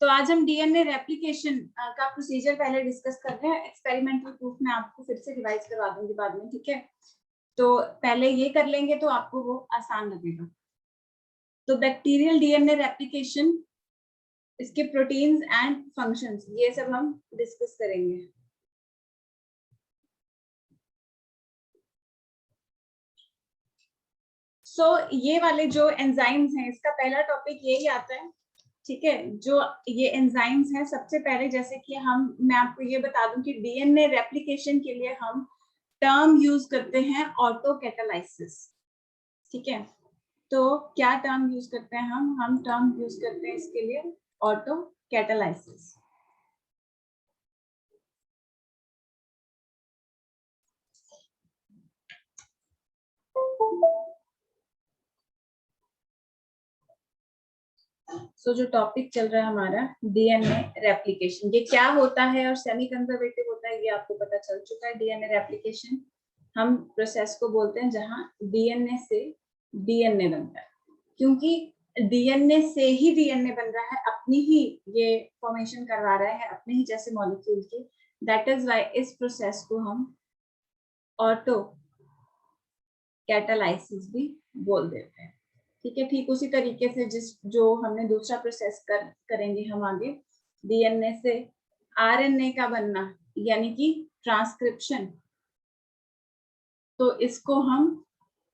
तो आज हम डीएनए रेप्लिकेशन का प्रोसीजर पहले डिस्कस कर रहे हैं। एक्सपेरिमेंटल प्रूफ में आपको फिर से रिवाइज करवा दूंगी बाद में, ठीक है। तो पहले ये कर लेंगे तो आपको वो आसान लगेगा। तो बैक्टीरियल डीएनए रेप्लिकेशन, इसके प्रोटीन्स एंड फंक्शंस, ये सब हम डिस्कस करेंगे। ये वाले जो एंजाइम्स हैं, इसका पहला टॉपिक यही आता है, ठीक है। जो ये एंजाइम्स हैं, सबसे पहले जैसे कि मैं आपको ये बता दूं कि डीएनए रेप्लिकेशन के लिए हम टर्म यूज करते हैं ऑटो कैटालाइसिस, ठीक है। तो क्या टर्म यूज करते हैं हम टर्म यूज करते हैं इसके लिए ऑटो कैटालाइसिस। जो टॉपिक चल रहा है हमारा डीएनए रेप्लिकेशन, ये क्या होता है और सेमी कंजर्वेटिव होता है, ये आपको पता चल चुका है। डीएनए रेप्लिकेशन हम प्रोसेस को बोलते हैं जहां डीएनए से डीएनए बनता है, क्योंकि डीएनए से ही डीएनए बन रहा है, अपनी ही ये फॉर्मेशन करवा रहा है अपने ही जैसे मॉलिक्यूल की। दैट इज व्हाई इस प्रोसेस को हम ऑटो कैटालाइसिस भी बोल देते हैं, ठीक है। ठीक उसी तरीके से जो हमने दूसरा प्रोसेस करेंगे हम आगे, डीएनए से आरएनए का बनना यानी कि ट्रांसक्रिप्शन, तो इसको हम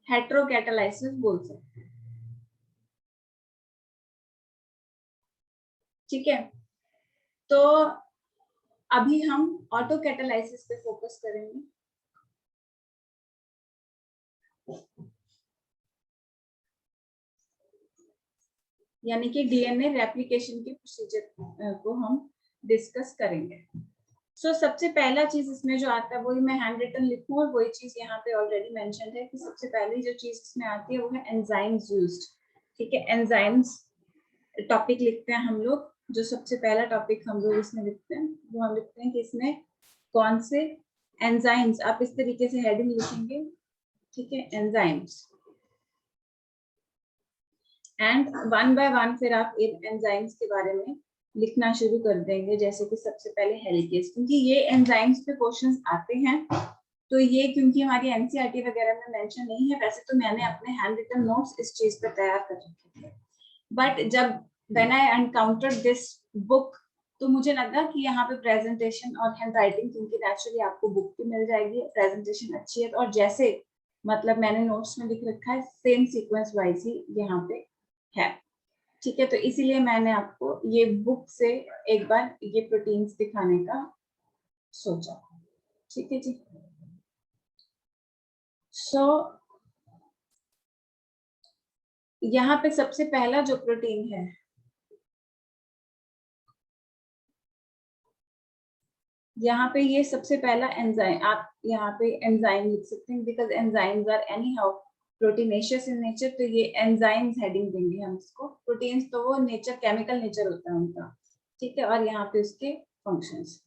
हेटेरोकैटालाइसिस बोल सकते हैं, ठीक है। तो अभी हम ऑटो कैटालाइसिस पे फोकस करेंगे। यानी कि डीएनए रेप्लिकेशन के प्रोसीजर को हम डिस्कस करेंगे। सबसे पहला चीज इसमें जो आता है, वही मैं हैंड रिटन लिखूं और वही चीज यहाँ पे ऑलरेडी मेंशन्ड है कि सबसे पहली जो चीज इसमें आती है वो है एंजाइम्स यूज्ड, ठीक है। एंजाइम्स टॉपिक लिखते हैं हम लोग। जो सबसे पहला टॉपिक हम लोग इसमें लिखते हैं वो हम लिखते हैं कि इसमें कौन से एंजाइम्स, आप इस तरीके से हेडिंग लिखेंगे, ठीक है, enzymes. And one by one फिर आप इन एंजाइम्स के बारे में लिखना शुरू कर देंगे। जैसे कि सबसे पहले हेलिकेज, क्योंकि ये एंजाइम्स पे क्वेश्चंस आते हैं, तो ये क्योंकि हमारी एनसीईआरटी वगैरह में मेंशन नहीं है, वैसे तो मैंने अपने हैंड रिटन नोट्स इस चीज पर तैयार कर रखे थे, बट जब when I encountered this book तो मुझे लगा कि यहाँ पे प्रेजेंटेशन और हैंड राइटिंग, क्योंकि नेचुरली आपको बुक भी मिल जाएगी, प्रेजेंटेशन अच्छी है, और जैसे मतलब मैंने नोट्स में लिख रखा है सेम सीक्वेंस वाइज ही यहाँ पे है, ठीक है। तो इसीलिए मैंने आपको ये बुक से एक बार ये प्रोटीन्स दिखाने का सोचा, ठीक है जी। यहाँ पे सबसे पहला जो प्रोटीन है, यहाँ पे ये सबसे पहला एंजाइम, आप यहाँ पे एंजाइम लिख सकते हैं, because enzymes are anyhow proteinaceous in nature, तो ये एंजाइम्स हेडिंग देंगे हम इसको। प्रोटीन्स तो वो नेचर, केमिकल नेचर होता है उनका, ठीक है। और यहाँ पे उसके फंक्शंस।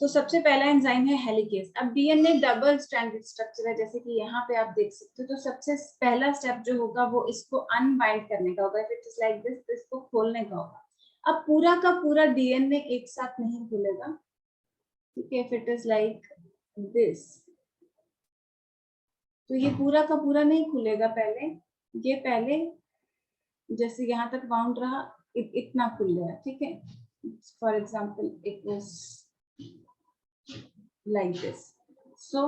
तो सबसे पहला एंजाइम है हेलिकेज। अब डीएनए डबल स्ट्रैंडेड स्ट्रक्चर है, जैसे कि यहाँ पे आप देख सकते हो। तो सबसे पहला स्टेप जो होगा वो इसको अनबाइंड करने का होगा, if it is like this, इसको खोलने का होगा। अब पूरा का पूरा डीएनए एक साथ नहीं खुलेगा, ठीक है। If it is like this, तो ये पूरा का पूरा नहीं खुलेगा, पहले जैसे यहाँ तक बाउंड रहा, इतना खुल गया, ठीक है। For example it was like this. So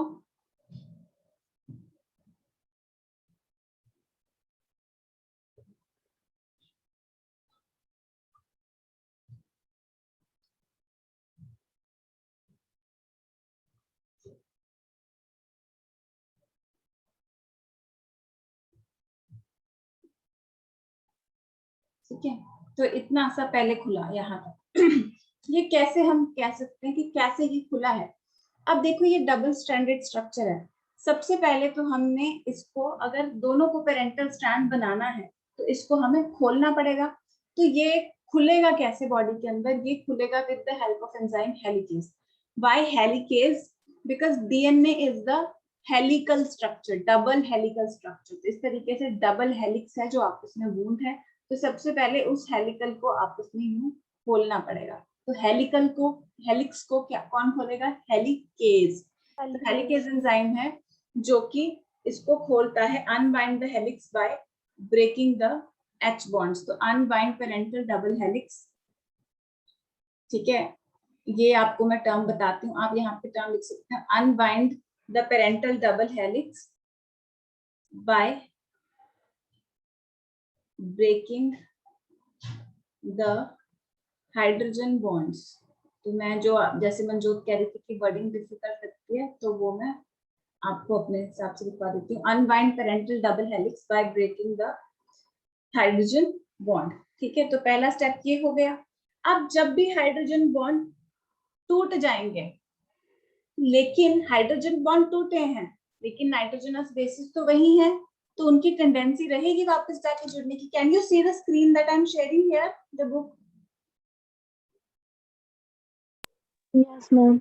ठीक है, तो इतना सा पहले खुला यहाँ तक। ये कैसे हम कह सकते हैं कि कैसे ये खुला है। अब देखो ये डबल स्ट्रैंडेड स्ट्रक्चर है। सबसे पहले तो हमने इसको, अगर दोनों को पेरेंटल स्ट्रैंड बनाना है तो इसको हमें खोलना पड़ेगा। तो ये खुलेगा कैसे बॉडी के अंदर? ये खुलेगा with the help of enzyme helicase. Why helicase? Because DNA is the helical structure, double helical structure. तो इस तरीके से डबल हेलिक्स है जो आपस में वूंड है, तो सबसे पहले उस हेलिकल को आपस में यूं खोलना पड़ेगा। तो हेलिक्स को क्या कौन खोलेगा? हेलिकेज। तो हेलिकेज एंजाइम है जो कि इसको खोलता है, unbind the helix by breaking the H bonds। तो अनबाइंड पेरेंटल डबल हेलिक्स, ठीक है, ये आपको मैं टर्म बताती हूँ, आप यहाँ पे टर्म लिख सकते हैं, unbind the parental double helix by breaking the hydrogen bonds. तो मैं जो जैसे मनजोत कह रही थी कि वर्डिंग डिफिकल्ट लगती है, तो वो मैं आपको अपने हिसाब से लिखवा देती हूँ। Unbind parental double helix by breaking the hydrogen bond, ठीक है। तो पहला स्टेप ये हो गया। अब जब भी हाइड्रोजन बॉन्ड टूट जाएंगे, लेकिन हाइड्रोजन बॉन्ड टूटे हैं लेकिन नाइट्रोजनस बेसिस तो वही है, तो उनकी टेंडेंसी रहेगी वापस जाके जुड़ने की। Can you see the screen that I am sharing here the book? Yes ma'am.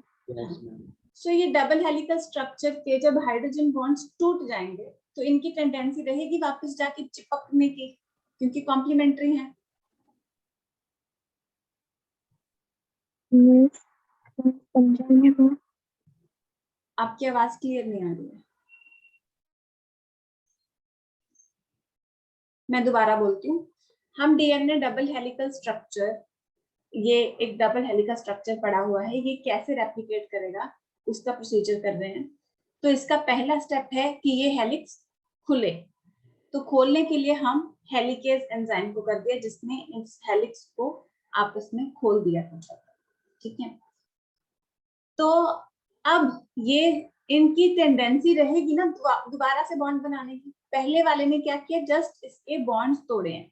So ये डबल हेलिकल स्ट्रक्चर के जब हाइड्रोजन बॉन्ड्स टूट जाएंगे तो इनकी टेंडेंसी रहेगी वापस जाके चिपकने की, क्योंकि कॉम्प्लीमेंट्री है। समझाएंगे मैम। आपकी आवाज क्लियर नहीं आ रही है, मैं दोबारा बोलती हूँ। हम डीएनए डबल हेलिकल स्ट्रक्चर, ये एक डबल हेलिकल स्ट्रक्चर पड़ा हुआ है, ये कैसे रेप्लिकेट करेगा उसका प्रोसीजर कर रहे हैं। तो इसका पहला स्टेप है कि ये हेलिक्स खुले। तो खोलने के लिए हम हेलिकेज एंजाइम को कर दिया, जिसने इस हेलिक्स को आपस में खोल दिया था, ठीक है। तो अब ये इनकी टेंडेंसी रहेगी ना दोबारा से बॉन्ड बनाने की। पहले वाले ने क्या किया, जस्ट इसके बॉन्ड्स तोड़े हैं,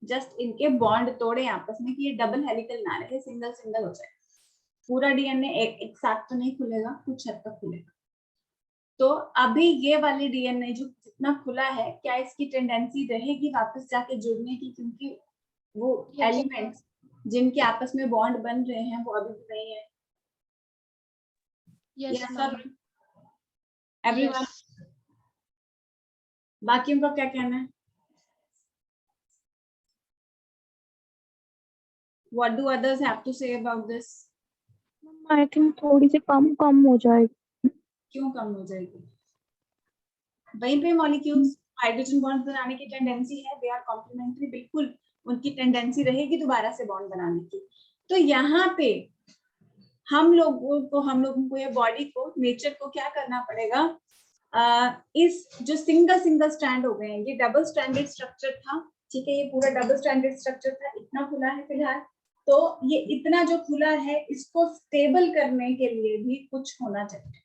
जस्ट इनके बॉन्ड तोड़े आपस में कि ये डबल हेलिकल ना रहे, सिंगल सिंगल हो जाए। पूरा डीएनए एक साथ तो नहीं खुलेगा, कुछ हद तक खुलेगा। तो अभी ये वाले डीएनए जो जितना खुला है, क्या इसकी टेंडेंसी रहेगी वापस जाके जुड़ने की, क्योंकि वो एलिमेंट्स जिनके आपस में बॉन्ड बन रहे हैं वो अभी भी नहीं है। Yes ma'am. एवरीवन, बाकियों का क्या कहना है? What do others have to say about this? I think थोड़ी सी कम हो जाएगी। क्यों कम हो जाएगी? वहीं पे मॉलिक्यूल्स हाइड्रोजन बॉन्ड बनाने की टेंडेंसी है, दे आर कॉम्प्लीमेंट्री, बिल्कुल उनकी टेंडेंसी रहेगी दोबारा से बॉन्ड बनाने की। तो यहाँ पे हम लोगों को ये बॉडी को, नेचर को क्या करना पड़ेगा, इस जो सिंगल स्ट्रैंड हो गए हैं, ये डबल स्ट्रैंडेड स्ट्रक्चर था, ठीक है, ये पूरा डबल स्ट्रैंडेड स्ट्रक्चर था, इतना खुला है फिलहाल। तो ये इतना जो खुला है, इसको स्टेबल करने के लिए भी कुछ होना चाहिए।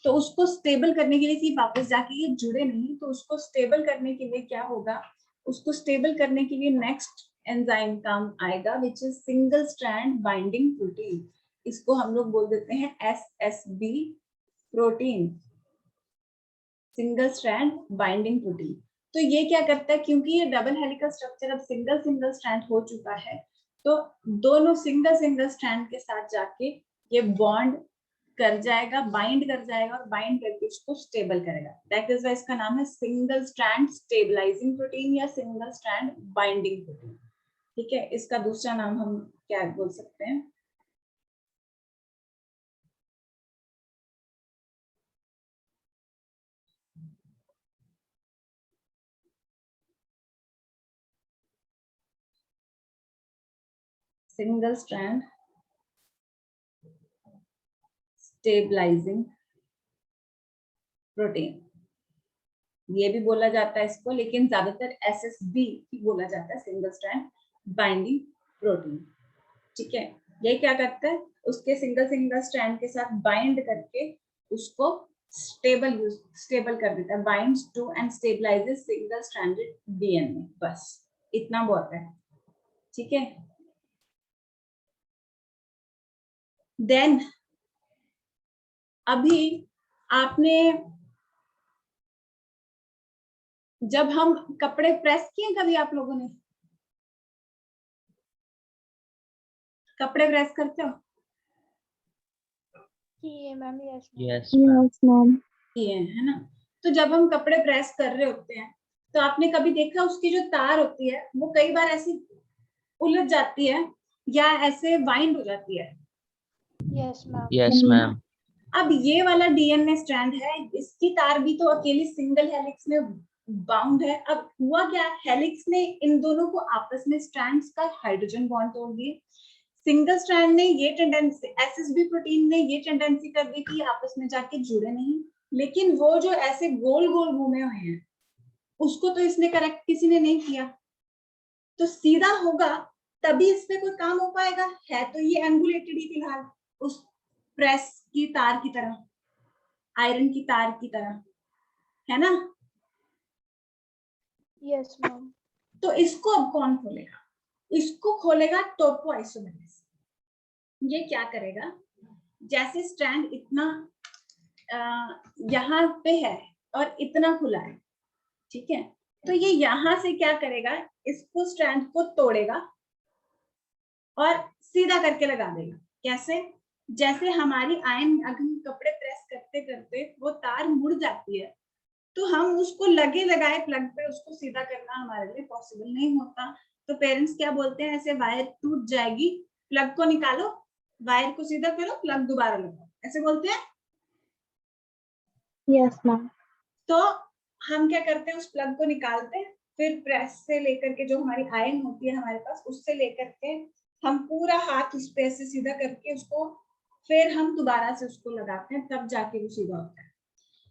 तो उसको स्टेबल करने के लिए कि वापस जाके ये जुड़े नहीं, तो उसको स्टेबल करने के लिए क्या होगा, उसको स्टेबल करने के लिए नेक्स्ट एंजाइम काम आएगा, which is single strand binding protein. इसको हम लोग बोल देते हैं SSB protein, single strand binding protein. तो ये क्या करता है, क्योंकि ये डबल हेलिकल स्ट्रक्चर अब सिंगल स्ट्रैंड हो चुका है, तो दोनों सिंगल स्ट्रैंड के साथ जाके ये बॉन्ड कर जाएगा, बाइंड कर जाएगा, और बाइंड करके उसको स्टेबल करेगा। दैट इज व्हाई इसका नाम है सिंगल स्ट्रैंड स्टेबलाइजिंग प्रोटीन या सिंगल स्ट्रैंड बाइंडिंग प्रोटीन, ठीक है। इसका दूसरा नाम हम क्या बोल सकते हैं? सिंगल स्ट्रैंड स्टेबलाइजिंग प्रोटीन, ये भी बोला जाता है इसको, लेकिन ज्यादातर SSB ही बोला जाता है, सिंगल स्ट्रैंड बाइंडिंग प्रोटीन, ठीक है। ये क्या करता है, उसके सिंगल स्ट्रैंड के साथ बाइंड करके उसको स्टेबल कर देता है, binds to and stabilises single stranded DNA, बस इतना बहुत है, ठीक है। देन अभी आपने, जब हम कपड़े प्रेस किए कभी आप लोगों ने, कपड़े प्रेस करते हो? मैम। Yes ma'am. किए है ना। तो जब हम कपड़े प्रेस कर रहे होते हैं, तो आपने कभी देखा उसकी जो तार होती है वो कई बार ऐसी उलझ जाती है, या ऐसे बाइंड हो जाती है? Yes ma'am. Yes ma'am. अब ये वाला डीएनए स्ट्रैंड है, इसकी तार भी तो अकेली सिंगल हेलिक्स में बाउंड है। अब हुआ क्या, हेलिक्स ने इन दोनों को आपस में स्ट्रैंड्स का हाइड्रोजन बॉन्ड तोड़ दिए। सिंगल स्ट्रैंड ने ये टेंडेंसी, एसएसबी प्रोटीन ने ये टेंडेंसी कर दी कि आपस में जाके जुड़े नहीं, लेकिन वो जो ऐसे गोल गोल घूमे हुए हैं उसको तो इसने करेक्ट किसी ने नहीं किया, तो सीधा होगा तभी इस पे कोई काम हो पाएगा। है तो ये एंगुलेटेड ही फिलहाल, उस प्रेस की तार की तरह, आयरन की तार की तरह, है ना? Yes ma'am. तो इसको अब कौन खोलेगा? इसको खोलेगा टोपोआइसोमेरेज। ये क्या करेगा, जैसे स्ट्रैंड इतना यहाँ पे है और इतना खुला है, ठीक है, तो ये यहां से क्या करेगा, इसको स्ट्रैंड को तोड़ेगा और सीधा करके लगा देगा। कैसे? जैसे हमारी आयन, अगर हम कपड़े प्रेस करते करते वो तार मुड़ जाती है, तो हम उसको लगे लगाए प्लग पे उसको सीधा करना हमारे लिए पॉसिबल नहीं होता। तो पेरेंट्स क्या बोलते हैं, ऐसे वायर टूट जाएगी, प्लग को निकालो, वायर को सीधा करो, प्लग दोबारा लगाओ, ऐसे बोलते हैं। Yes ma'am. तो हम क्या करते हैं, उस प्लग को निकालते हैं, फिर प्रेस से लेकर के जो हमारी आयन होती है हमारे पास, उससे लेकर के हम पूरा हाथ उस पे से सीधा करके उसको फिर हम दोबारा से उसको लगाते हैं, तब जाके वो सीधा होता है।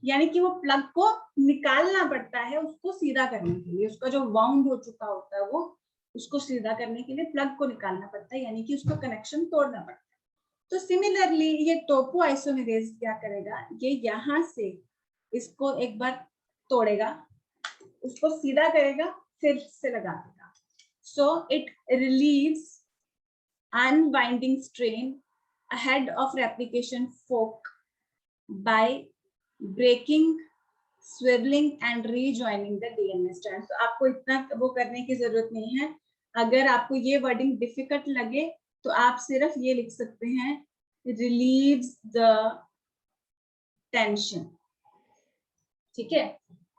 यानी कि वो प्लग को निकालना पड़ता है उसको सीधा करने के लिए, उसका जो वाउंड हो चुका होता है वो, उसको सीधा करने के लिए प्लग को निकालना पड़ता है, यानी कि उसका कनेक्शन तोड़ना पड़ता है। तो सिमिलरली ये टोपोआइसोमेरेज क्या करेगा, ये यहाँ से इसको एक बार तोड़ेगा, उसको सीधा करेगा, फिर से लगा देगा। So it relieves unwinding strain ahead of replication fork by breaking, swiveling and rejoining the DNA strand. तो आपको इतना वो करने की जरूरत नहीं है। अगर आपको ये वर्डिंग डिफिकल्ट लगे तो आप सिर्फ ये लिख सकते हैं, relieves the tension, ठीक है।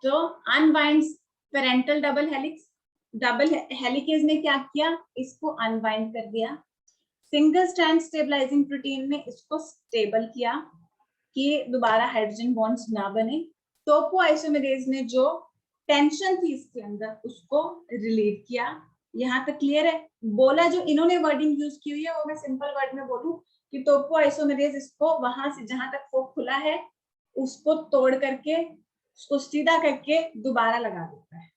तो unwinds parental double helix, double helicase ने क्या किया, इसको अनवाइंड कर दिया। सिंगल स्ट्रैंड स्टेबलाइजिंग प्रोटीन ने इसको स्टेबल किया कि दोबारा हाइड्रोजन बॉन्ड्स ना बने। टोपोआइसोमेरेज ने जो टेंशन थी इसके अंदर उसको रिलीव किया। यहाँ तक क्लियर है? बोला जो इन्होंने वर्डिंग यूज की हुई है वो मैं सिंपल वर्ड में बोलूं कि टोपोआइसोमेरेज इसको वहां से जहां तक वो खुला है उसको तोड़ करके उसको सीधा करके दोबारा लगा देता है।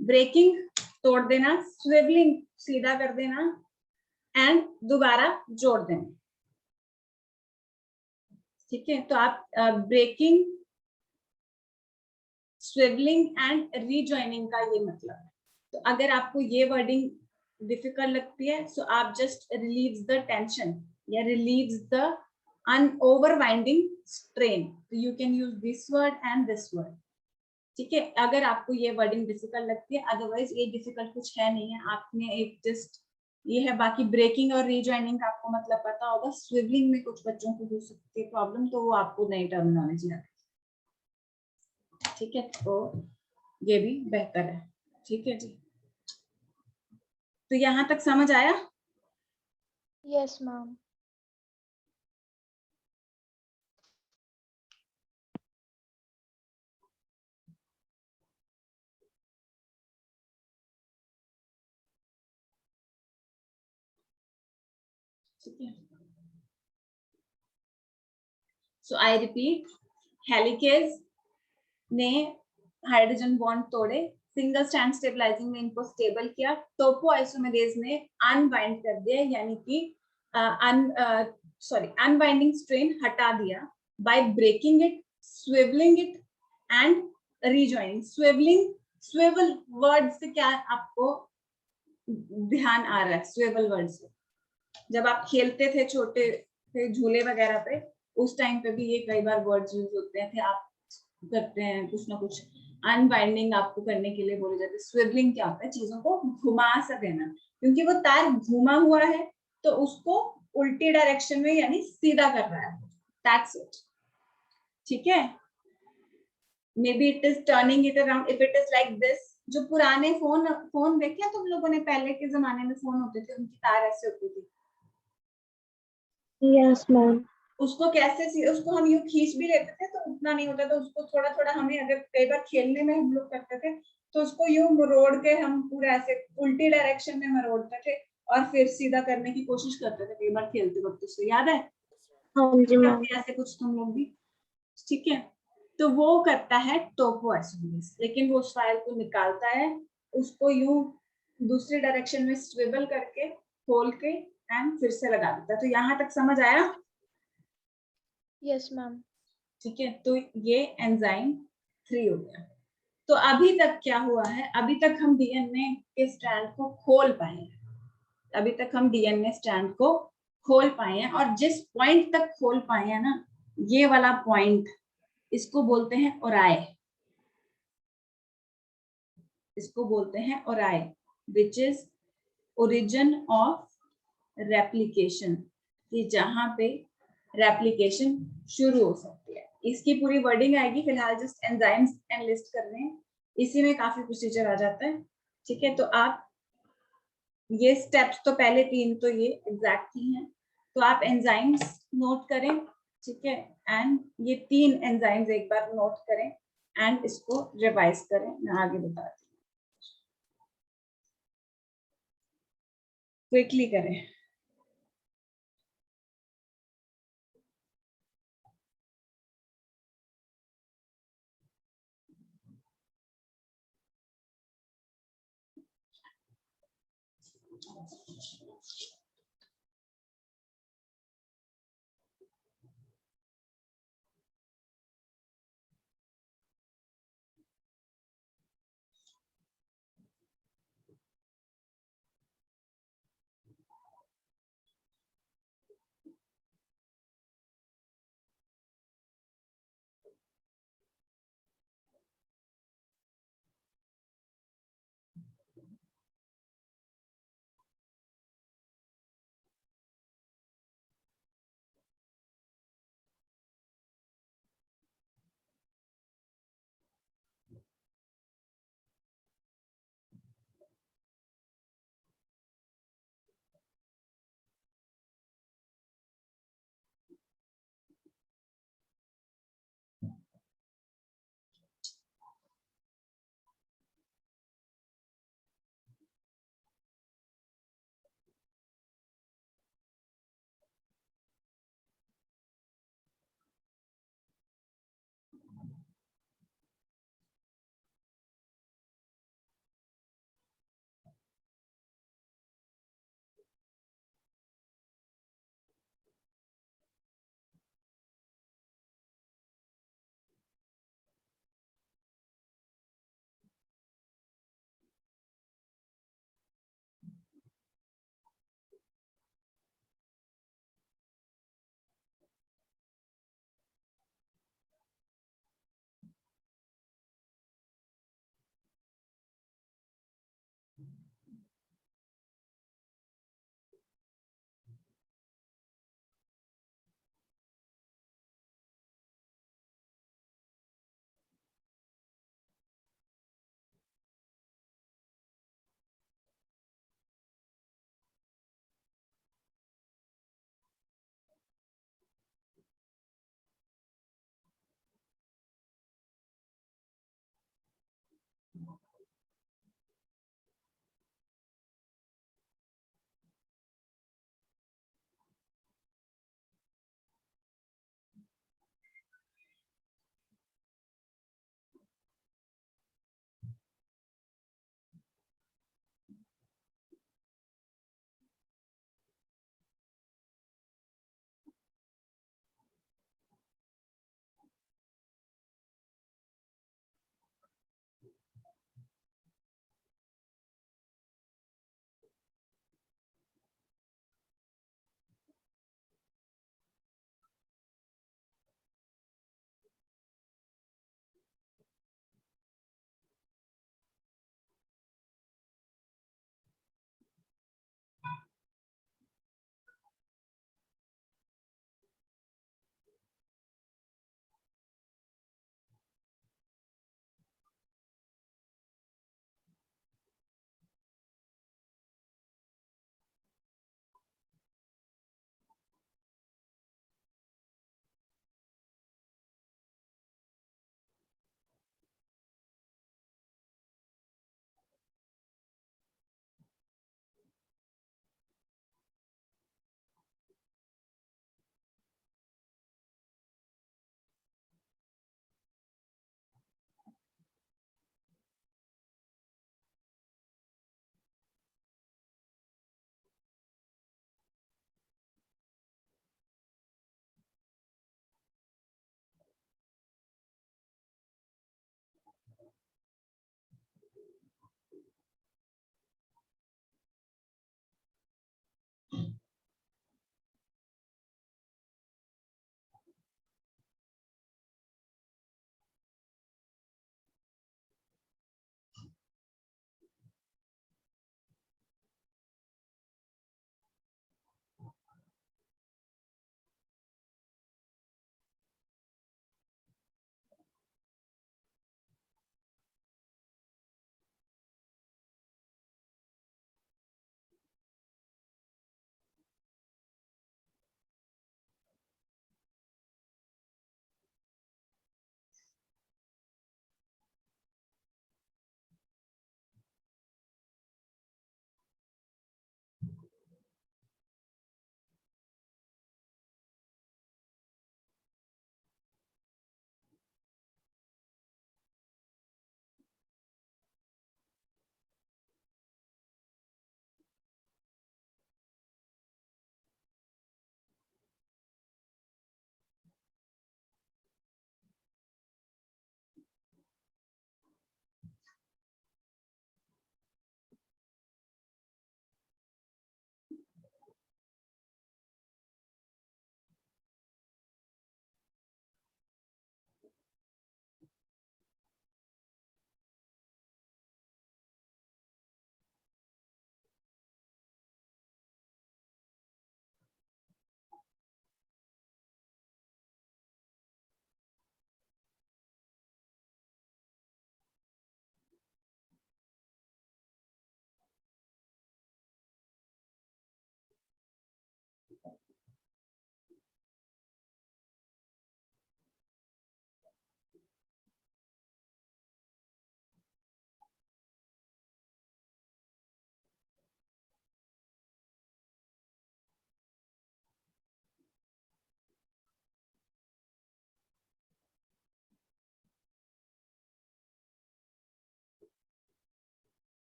ब्रेकिंग तोड़ देना, स्विवलिंग सीधा कर देना, एंड दोबारा जोड़ देना, ठीक है। तो आप ब्रेकिंग, स्विवलिंग एंड रीजॉइनिंग का ये मतलब है। तो अगर आपको ये वर्डिंग डिफिकल्ट लगती है सो आप जस्ट रिलीव्स द टेंशन या रिलीव्स द ओवरवाइंडिंग स्ट्रेन, तो you can use this word and this word, ठीक है। अगर आपको ये वर्डिंग डिफिकल्ट लगती है, अदरवाइज ये डिफिकल्ट कुछ है नहीं है, आपने एक जस्ट ये है। बाकी ब्रेकिंग और रीजॉइनिंग का आपको मतलब पता होगा। स्विवलिंग में कुछ बच्चों को हो सकती है प्रॉब्लम, तो वो आपको नई टर्मिनोलॉजी आती है, ठीक है। तो ये भी बेहतर है, ठीक है जी। तो यहाँ तक समझ आया? Yes ma'am. ठीक है। सो आई रिपीट, हेलिकेज ने हाइड्रोजन बॉन्ड तोड़े, सिंगल स्ट्रैंड स्टेबलाइजिंग ने इनको स्टेबल किया, टोपोआइसोमेरेज ने अनबाइंड कर दिया, यानी कि अनबाइंडिंग स्ट्रेन हटा दिया by breaking it, swivelling it and rejoining. Swivelling, swivel word से क्या आपको ध्यान आ रहा है? स्विवल वर्ड से जब आप खेलते थे छोटे थे झूले वगैरह पे, उस टाइम पे भी ये कई बार वर्ड्स यूज होते थे, आप करते हैं कुछ ना कुछ अनबाइंडिंग आपको करने के लिए बोले जाते हैं। स्विवलिंग क्या होता है, चीजों को घुमा सा देना, क्योंकि वो तार घुमा हुआ है तो उसको उल्टी डायरेक्शन में यानी सीधा कर रहा है, दैट्स इट, ठीक है। May be it is turning it around, if it is like this जो पुराने फोन फोन देखे हैं तुम लोगों ने, पहले के जमाने में फोन होते थे, उनकी तार ऐसे होती थी। Yes ma'am. उसको कैसे उसको हम यूं खींच भी लेते थे तो उतना नहीं होता था, उसको थोड़ा थोड़ा हमें, अगर कई बार खेलने में हम लोग करते थे तो उसको यूं मरोड़ के हम पूरा ऐसे उल्टी डायरेक्शन में मरोड़ते थे और फिर सीधा करने की कोशिश करते थे कई बार खेलते वक्त। उसको याद है? हाँ जी मैम। ऐसे कुछ तुम लोग भी, ठीक है। तो वो करता है टोपो एसोमियस, लेकिन वो उस फाइल को निकालता है, उसको यूं दूसरे डायरेक्शन में स्विबल करके खोल के एंड फिर से लगा देता है। तो यहाँ तक समझ आया? Yes ma'am. ठीक है, तो ये एंजाइम 3 हो गया। तो अभी तक क्या हुआ है, अभी तक हम डीएनए के स्ट्रैंड को खोल पाए हैं, अभी तक हम डीएनए स्ट्रैंड को खोल पाए हैं, और जिस पॉइंट तक खोल पाए हैं ना, ये वाला पॉइंट, इसको बोलते हैं ओराई, इसको बोलते हैं ori, which is origin of replication, कि जहां पे रेप्लिकेशन शुरू हो सकती है। इसकी पूरी वर्डिंग आएगी, फिलहाल जस्ट एंजाइम्स एनलिस्ट कर रहे हैं, इसी में काफी प्रोसीजर आ जाता है। ठीक है, तो आप ये स्टेप्स तो पहले 3 तो ये एग्जैक्ट ही हैं, तो आप एंजाइम्स नोट करें, ठीक है, एंड ये 3 एंजाइम्स एक बार नोट करें एंड इसको रिवाइज करें, मैं आगे बताती हूँ, क्विकली करें।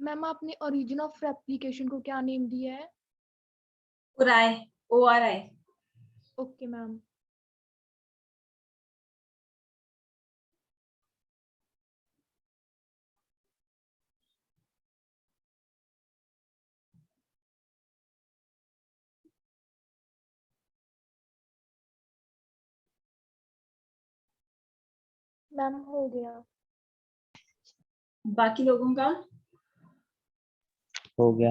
मैम आपने ओरिजिन ऑफ रेप्लिकेशन को क्या नेम दिया है? ORI, ORI। Okay ma'am. Ma'am हो गया। बाकी लोगों का हो गया।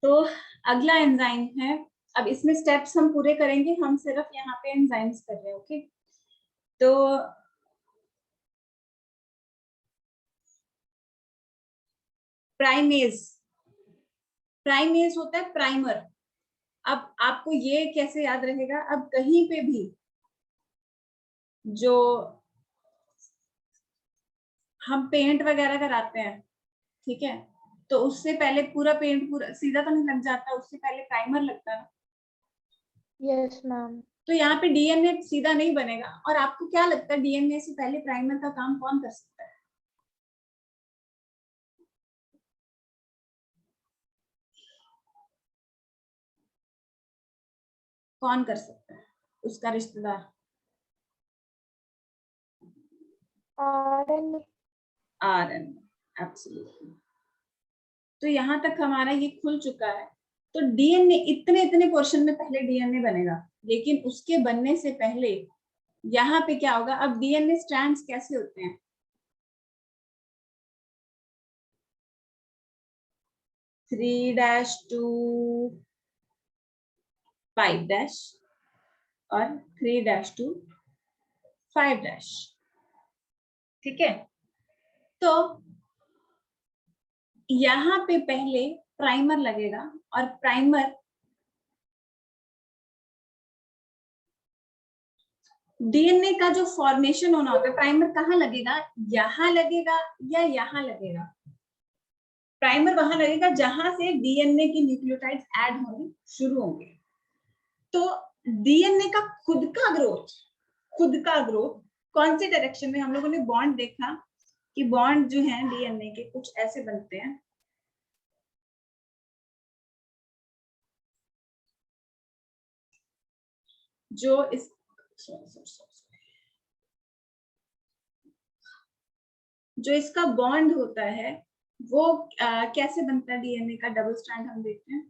तो अगला एंजाइम है। अब इसमें स्टेप्स हम पूरे करेंगे, हम सिर्फ यहाँ पे एंजाइम्स कर रहे हैं। ओके, तो प्राइमेज, प्राइमेज होता है प्राइमर। अब आपको ये कैसे याद रहेगा, अब कहीं पे भी जो हम पेंट वगैरह कराते हैं, ठीक है, तो उससे पहले पूरा पेंट पूरा सीधा तो नहीं लग जाता, उससे पहले प्राइमर लगता है। Yes ma'am. तो यहाँ पे डीएनए सीधा नहीं बनेगा। और आपको क्या लगता है डीएनए से पहले प्राइमर का काम कौन कर सकता है? कौन कर सकता है? उसका रिश्तेदार। आरएनए। RNA, absolutely. तो यहाँ तक हमारा ये खुल चुका है। तो डीएनए इतने इतने पोर्शन में पहले डीएनए बनेगा, लेकिन उसके बनने से पहले यहाँ पे क्या होगा, अब डीएनए स्ट्रैंड्स कैसे होते हैं? 3' to 5' और 3' to 5'। ठीक है, तो यहाँ पे पहले प्राइमर लगेगा, और प्राइमर डीएनए का जो फॉर्मेशन होना होता है, प्राइमर कहाँ लगेगा, यहाँ लगेगा या यहाँ लगेगा? प्राइमर वहां लगेगा जहां से डीएनए की न्यूक्लियोटाइड्स ऐड होने शुरू होंगे। तो डीएनए का खुद का ग्रोथ कौन से डायरेक्शन में? हम लोगों ने बॉन्ड देखा कि बॉन्ड जो है डीएनए के कुछ ऐसे बनते हैं, जो इस जो इसका बॉन्ड होता है वो कैसे बनता है? डीएनए का डबल स्ट्रैंड हम देखते हैं।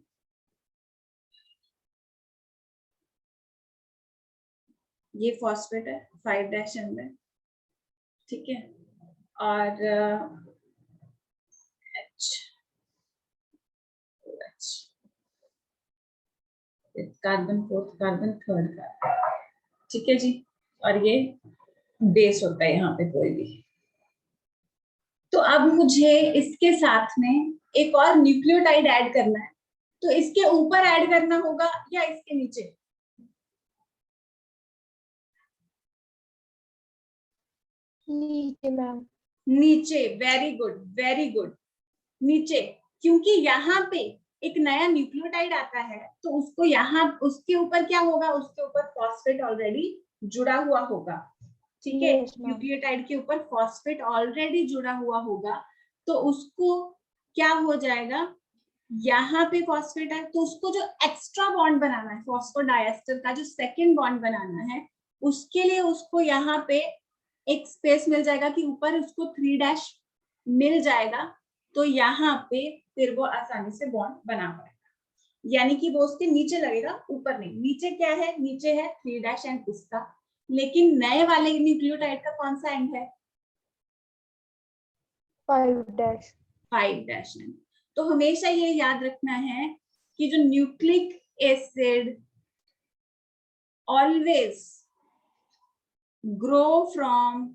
ये फॉस्फेट है 5' में, ठीक है, और carbon fourth, carbon third carbon, ठीक है जी। और ये बेस होता है यहाँ पे कोई भी। तो अब मुझे इसके साथ में एक और न्यूक्लियोटाइड ऐड करना है, तो इसके ऊपर ऐड करना होगा या इसके नीचे? नीचे मैम। नीचे, वेरी गुड वेरी गुड, नीचे। क्योंकि यहाँ पे एक नया न्यूक्लियोटाइड आता है, तो उसको यहाँ उसके ऊपर क्या होगा, उसके ऊपर फॉस्फेट ऑलरेडी जुड़ा हुआ होगा, ठीक है। Yes, ma'am. न्यूक्लियोटाइड के ऊपर फॉस्फेट ऑलरेडी जुड़ा हुआ होगा, तो उसको क्या हो जाएगा, यहाँ पे फॉस्फेट है, तो उसको जो एक्स्ट्रा बॉन्ड बनाना है फॉस्फोडाइएस्टर का, जो सेकेंड बॉन्ड बनाना है, उसके लिए उसको यहाँ पे एक स्पेस मिल जाएगा कि ऊपर उसको 3' मिल जाएगा, तो यहाँ पे फिर वो आसानी से बॉन्ड बना पाएगा। यानी कि वो उसके नीचे लगेगा, ऊपर नहीं। नीचे क्या है, नीचे है 3' एंड इसका, लेकिन नए वाले न्यूक्लियोटाइड का कौन सा एंड है? 5' 5' एंड। तो हमेशा ये याद रखना है कि जो nucleic acid always grow from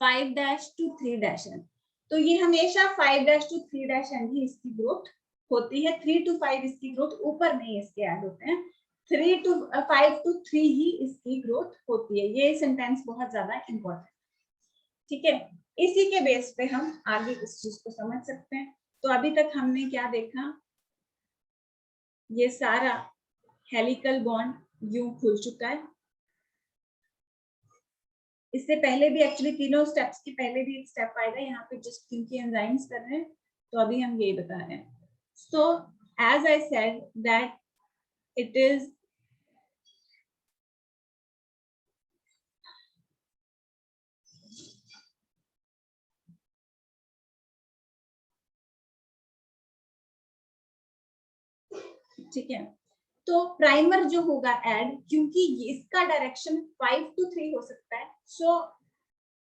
5' to 3' and. तो ये हमेशा 5' to 3' एंड ही इसकी ग्रोथ होती है। 3 to 5 इसकी ग्रोथ ऊपर नहीं इसके ऐड होते हैं, 3 to 5 to 3 ही इसकी ग्रोथ होती है। ये सेंटेंस बहुत ज्यादा इंपॉर्टेंट, ठीक है। इसी के बेस पे हम आगे इस चीज को समझ सकते हैं। तो अभी तक हमने क्या देखा, ये सारा हेलिकल बॉन्ड यूं खुल चुका है। इससे पहले भी एक्चुअली तीनों स्टेप्स के पहले भी एक स्टेप आएगा यहाँ पे, जस्ट क्योंकि एंजाइम्स कर रहे हैं तो अभी हम यही बता रहे हैं। So as I said that it is ठीक है। तो प्राइमर जो होगा ऐड, क्योंकि इसका डायरेक्शन 5 to 3 हो सकता है, सो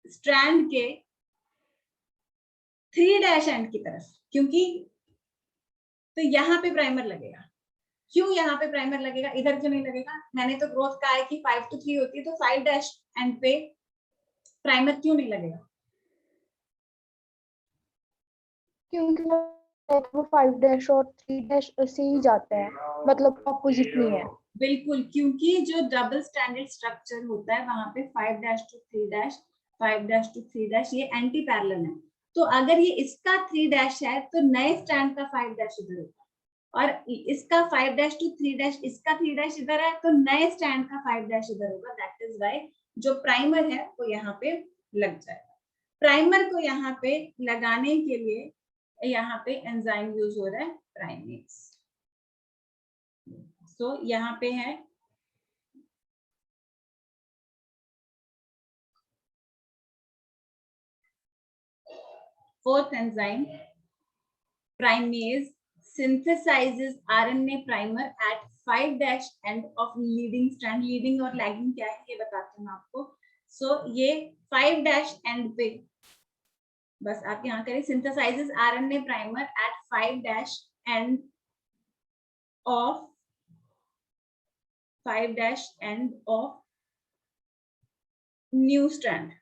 स्ट्रैंड के 3' एंड की तरफ, क्योंकि तो यहाँ पे प्राइमर लगेगा। क्यों यहाँ पे प्राइमर लगेगा, इधर क्यों नहीं लगेगा? मैंने तो ग्रोथ कहा है कि 5 to 3 होती है, तो 5' एंड पे प्राइमर क्यों नहीं लगेगा? क्योंकि वो 5' और 3' से ही जाता है, मतलब ऑपोजिट नहीं है। बिल्कुल, क्योंकि जो डबल स्टैंडर्ड स्ट्रक्चर होता है वहां पे 5' to 3' 5' to 3' ये एंटी पैरेलल है। तो अगर ये इसका 3' है तो नए स्टैंड का 5' इधर होगा, और इसका 5' to 3' इसका 3' इधर है तो नए स्टैंड का 5' इधर होगा। दैट इज व्हाई जो प्राइमर है वो यहाँ पे लग जाएगा। प्राइमर को यहाँ पे लगाने के लिए यहाँ पे एंजाइम यूज हो रहा है, प्राइमेज। तो यहाँ पे है fourth enzyme, primase, synthesizes RNA primer at 5' end of leading strand. Leading और lagging क्या है ये बताती हूँ आपको। So ये 5' end पे बस आप यहाँ करें, synthesizes RNA primer at 5' end of 5' end of new strand.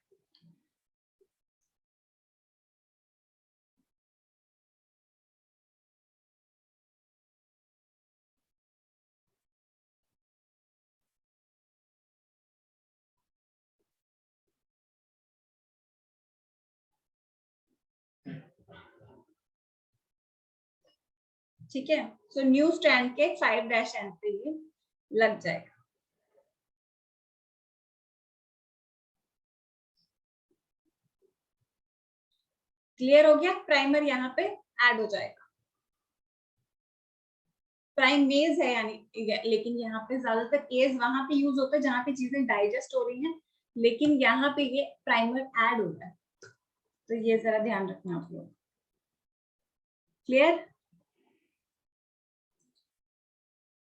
ठीक है, सो न्यू स्ट्रैंड के 5' एंड पे ये लग जाएगा। क्लियर हो गया? प्राइमर यहाँ पे ऐड हो जाएगा। प्राइमेज है यानी, लेकिन यहाँ पे ज्यादातर एज वहां पे यूज होता है जहाँ पे चीजें डाइजेस्ट हो रही हैं, लेकिन यहाँ पे ये प्राइमर ऐड हो रहा है, तो ये जरा ध्यान रखना आप लोग। क्लियर?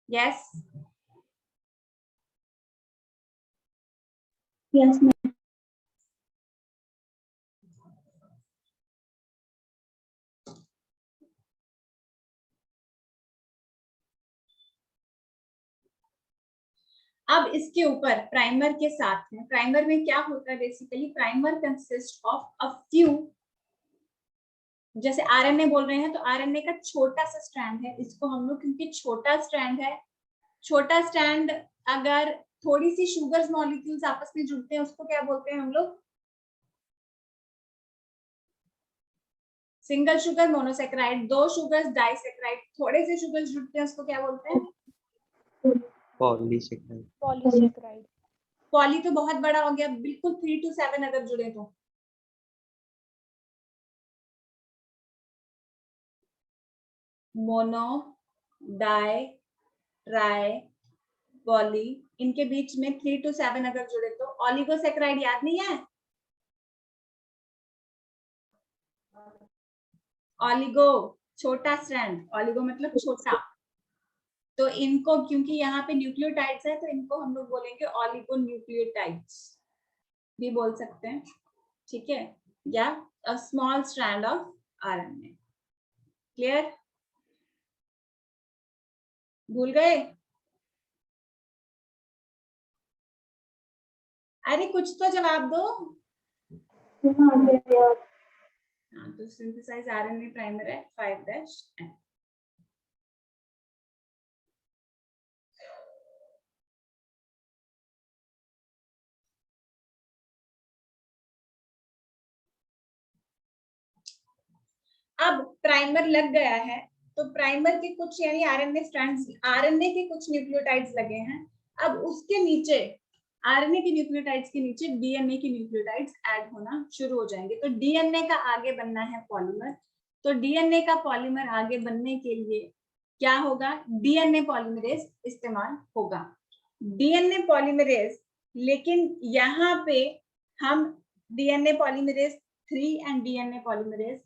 Yes yes ma'am. अब इसके ऊपर प्राइमर के साथ में, प्राइमर में क्या होता है basically, primer consist of a few, जैसे आरएनए बोल रहे हैं तो आरएनए का छोटा सा स्ट्रैंड है, इसको हम लोग, क्योंकि छोटा स्ट्रैंड है, छोटा स्ट्रैंड अगर थोड़ी सी शुगर्स मॉलिक्यूल्स आपस में जुड़ते हैं उसको क्या बोलते हैं हम लोग? सिंगल शुगर मोनोसेक्राइड, दो शुगर्स डाइसेक्राइड, थोड़े से शुगर्स जुड़ते हैं उसको क्या बोलते हैं? पॉलीसेक्राइड। पॉलीसेक्राइड। पॉली तो बहुत बड़ा हो गया, बिल्कुल 3 to 7 अगर जुड़े तो मोनो, डाई, ट्राई, पॉली, इनके बीच में 3 to 7 अगर जुड़े तो ऑलिगोसेक्राइड। याद नहीं है? ऑलिगो छोटा स्ट्रैंड, ऑलिगो मतलब छोटा, तो इनको क्योंकि यहाँ पे न्यूक्लियोटाइड्स है तो इनको हम लोग बोलेंगे ऑलिगो न्यूक्लियोटाइड्स भी बोल सकते हैं, ठीक है, या a small strand of RNA. Clear? भूल गए? अरे कुछ तो जवाब दो। हाँ, तो सिंथेसाइज आरएनए प्राइमर है 5' अब प्राइमर लग गया है तो प्राइमर के कुछ यानी आरएनए स्ट्रैंड्स, आरएनए के कुछ न्यूक्लियोटाइड्स लगे हैं। अब उसके नीचे आरएनए के न्यूक्लियोटाइड्स के नीचे डीएनए के न्यूक्लियोटाइड्स ऐड होना शुरू हो जाएंगे। तो डीएनए का आगे बनना है पॉलीमर, तो डीएनए का पॉलीमर आगे बनने के लिए क्या होगा, डीएनए पॉलीमरेज इस्तेमाल होगा। डीएनए पॉलीमरेज, लेकिन यहाँ पे हम DNA polymerase 3 and DNA polymerase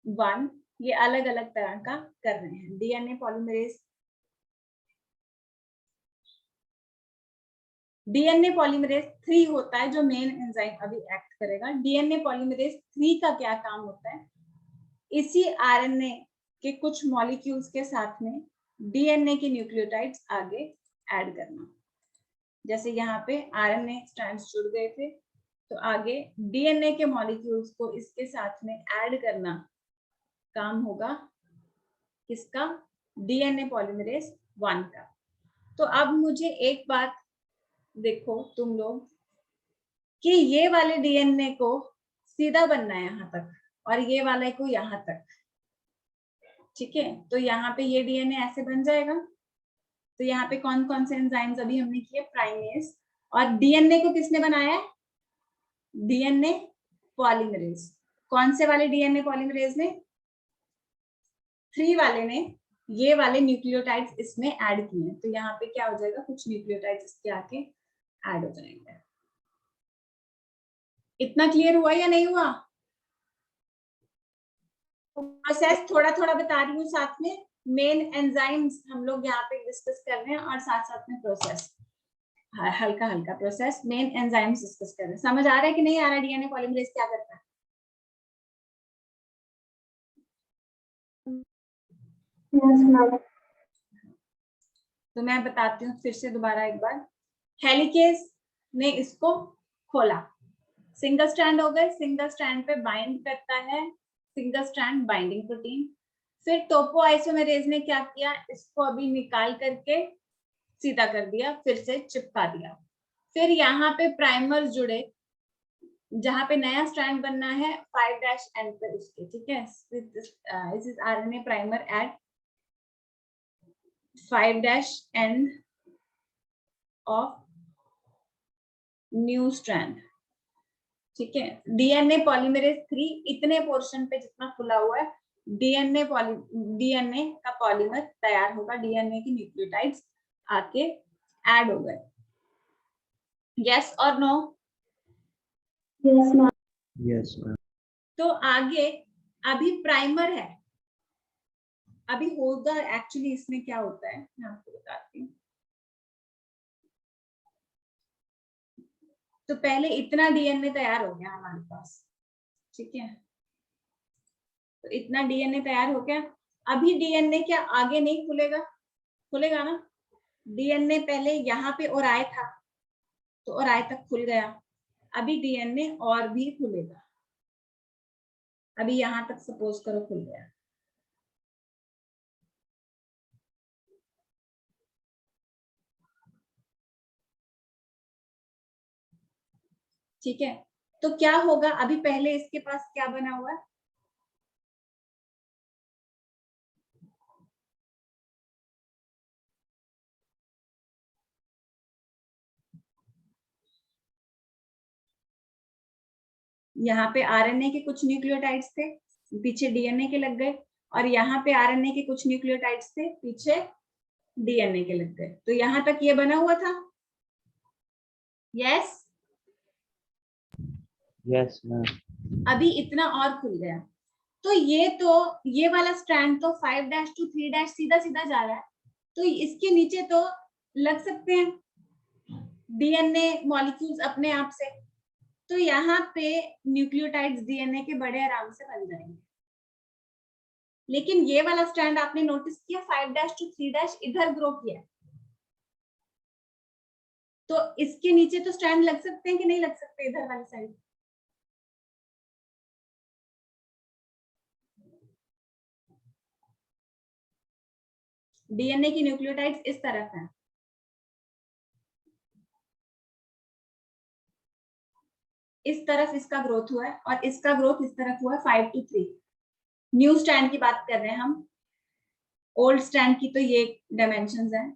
1 ये अलग अलग तरह का कर रहे हैं। डीएनए पॉलीमरेज डीएनए पॉलीमरेज 3 होता है जो मेन एंजाइम अभी एक्ट करेगा। डीएनए पॉलीमरेज 3 का क्या काम होता है, इसी आरएनए के कुछ मॉलिक्यूल्स के साथ में डीएनए के न्यूक्लियोटाइड्स आगे ऐड करना। जैसे यहाँ पे आरएनए स्ट्रैंड्स जुड़ गए थे, तो आगे डीएनए के मॉलिक्यूल्स को इसके साथ में ऐड करना काम होगा किसका, डीएनए पॉलीमरेज 1 का। तो अब मुझे एक बात देखो तुम लोग कि ये वाले डीएनए को सीधा बनना है यहाँ तक और ये वाले को यहाँ तक, ठीक है। तो यहाँ पे ये डीएनए ऐसे बन जाएगा। तो यहाँ पे कौन कौन से एंजाइम्स अभी हमने किए, प्राइमेस, और डीएनए को किसने बनाया, डीएनए पॉलीमरेज। कौन से वाले डीएनए पॉलीमरेज ने, 3 वाले ने ये वाले न्यूक्लियोटाइड्स इसमें ऐड किए हैं। तो यहाँ पे क्या हो जाएगा, कुछ न्यूक्लियोटाइड्स इसके आके ऐड हो जाएंगे। इतना क्लियर हुआ या नहीं हुआ? प्रोसेस थोड़ा थोड़ा बता रही हूँ, साथ में मेन एंजाइम्स हम लोग यहाँ पे डिस्कस कर रहे हैं और साथ साथ में प्रोसेस, हल्का हल्का प्रोसेस, मेन एंजाइम्स डिस्कस कर रहे हैं। समझ आ रहा है कि नहीं आ रहा है डीएनए पॉलीमरेज क्या करता है? तो मैं बताती हूँ फिर से दोबारा एक बार। हेलिकेज ने इसको खोला, सिंगल स्ट्रैंड हो गए, सिंगल स्ट्रैंड पे बाइंड करता है सिंगल स्ट्रैंड बाइंडिंग प्रोटीन। फिर टोपोआइसोमेरेज ने क्या किया, इसको अभी निकाल करके सीधा कर दिया, फिर से चिपका दिया। फिर यहाँ पे प्राइमर जुड़े, जहां पे नया स्ट्रैंड बनना है 5' पे उसके, ठीक है। This is RNA primer at 5' of new strand, ठीक है। डीएनए पॉलीमरेज 3 इतने पोर्शन पे जितना खुला हुआ है, डीएनए का पॉलीमर तैयार होगा, डीएनए की न्यूक्लियोटाइड्स आके ऐड हो गए। यस और नो? Yes ma'am. तो आगे अभी प्राइमर है, अभी होगा एक्चुअली इसमें क्या होता है मैं आपको बताती हूँ। तो पहले इतना डीएनए तैयार हो गया हमारे पास, ठीक है। तो इतना डीएनए तैयार हो गया। अभी डीएनए क्या आगे नहीं खुलेगा, खुलेगा ना। डीएनए पहले यहाँ पे और आए था, तो और आए तक खुल गया। अभी डीएनए और भी खुलेगा, अभी यहाँ तक सपोज करो खुल गया, ठीक है। तो क्या होगा, अभी पहले इसके पास क्या बना हुआ है, यहाँ पे आरएनए के कुछ न्यूक्लियोटाइड्स थे, पीछे डीएनए के लग गए, और यहाँ पे आरएनए के कुछ न्यूक्लियोटाइड्स थे, पीछे डीएनए के लग गए। तो यहाँ तक ये बना हुआ था। Yes yes ma'am. अभी इतना और खुल गया। तो ये वाला स्ट्रैंड तो 5' to 3' सीधा सीधा जा रहा है, तो इसके नीचे तो लग सकते हैं डीएनए मॉलिक्यूल्स अपने आप से। तो यहाँ पे न्यूक्लियोटाइड्स डीएनए के बड़े आराम से बन जाएंगे। लेकिन ये वाला स्ट्रैंड आपने नोटिस किया 5' to 3' इधर ग्रो किया है, तो इसके नीचे तो स्ट्रैंड लग सकते हैं कि नहीं लग सकते इधर वाली साइड? डीएनए की न्यूक्लियोटाइड्स इस तरफ है, इस तरफ इसका ग्रोथ हुआ है, और इसका ग्रोथ इस तरफ हुआ है 5 to 3। न्यू स्ट्रैंड की बात कर रहे हैं हम, ओल्ड स्ट्रैंड की तो ये डायमेंशंस हैं।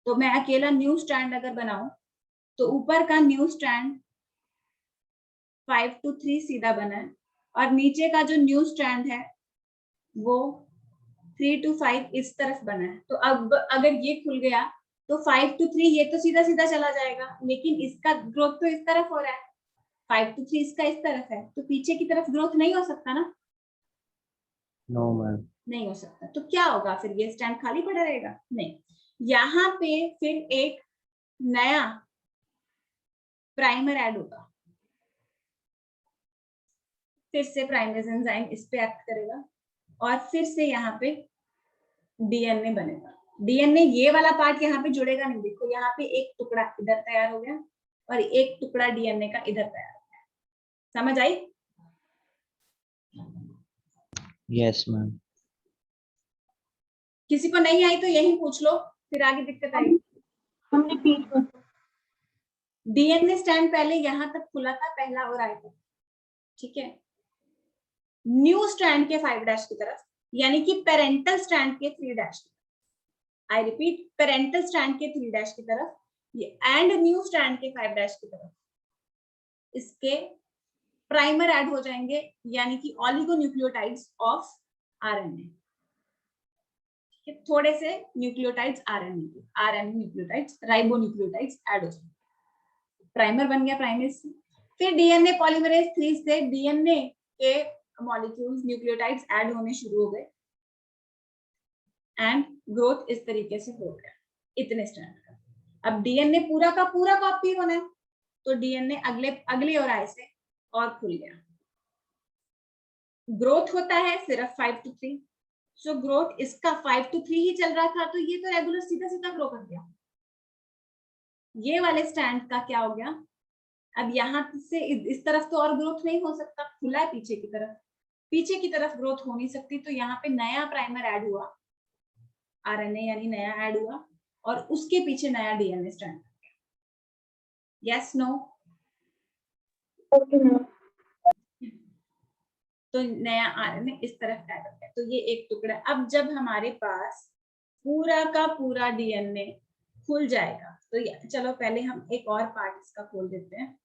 तो मैं अकेला न्यू स्ट्रैंड अगर बनाऊं तो ऊपर का न्यू स्ट्रैंड 5 to 3 सीधा बना है और नीचे का जो न्यू स्ट्रैंड है वो 3 to 5 इस तरफ बना है। तो अब अगर ये खुल गया तो 5 to 3 ये तो सीधा सीधा चला जाएगा, लेकिन इसका ग्रोथ तो इस तरफ हो रहा है, 5 to 3 इसका इस तरफ है, तो पीछे की तरफ ग्रोथ नहीं हो सकता ना, No, ma'am. नहीं हो सकता। तो क्या होगा फिर, ये स्टैंड खाली पड़ा रहेगा? नहीं, यहाँ पे फिर एक नया प्राइमर ऐड होगा, फिर से प्राइमेज एंजाइम इस पे एक्ट करेगा और फिर से यहाँ पे डीएनए बनेगा। डीएनए ये वाला पार्ट यहाँ पे जुड़ेगा नहीं, देखो यहाँ पे एक टुकड़ा इधर तैयार हो गया और एक टुकड़ा डीएनए का इधर तैयार हो गया। समझ आई? Yes, ma'am. किसी को नहीं आई तो यही पूछ लो, फिर आगे दिक्कत आएगी। हम रिपीट कर डीएनए स्टैंड पहले यहाँ तक खुला था, पहला और आया, ठीक है। न्यू स्ट्रैंड के 5' की तरफ, यानी कि पेरेंटल स्ट्रैंड के 3' की, आई रिपीट, पेरेंटल स्ट्रैंड के 3' की तरफ एंड न्यू स्ट्रैंड के 5' की तरफ इसके प्राइमर ऐड हो जाएंगे, यानी कि ऑलिगोन्यूक्लियोटाइड्स ऑफ आरएनए। थोड़े से nucleotides RNA nucleotides, ribonucleotides add हो जाएंगे। प्राइमर बन गया प्राइमेज से। फिर डीएनए पॉलीमरेज 3 से डीएनए के मॉलिक्यूल्स न्यूक्लियोटाइड्स ऐड होने शुरू हो गए एंड ग्रोथ इस तरीके से हो गया, इतने स्ट्रैंड का। अब डीएनए पूरा का पूरा कॉपी होना है, तो डीएनए अगले और आए से और खुल गया। ग्रोथ होता है सिर्फ 5 to 3, सो ग्रोथ इसका 5 to 3 ही चल रहा था, तो ये तो रेगुलर सीधा सीधा ग्रो कर गया। ये वाले स्टैंड का क्या हो गया, अब यहाँ से इस तरफ तो और ग्रोथ नहीं हो सकता, खुला है पीछे की तरफ ग्रोथ हो नहीं सकती, तो यहाँ पे नया प्राइमर ऐड हुआ, आरएनए यानी नया ऐड हुआ और उसके पीछे नया डीएनए स्ट्रैंड। Yes no? तो नया आरएनए इस तरफ ऐड हो गया, तो ये एक टुकड़ा। अब जब हमारे पास पूरा का पूरा डीएनए खुल जाएगा, तो चलो पहले हम एक और पार्ट इसका खोल देते हैं।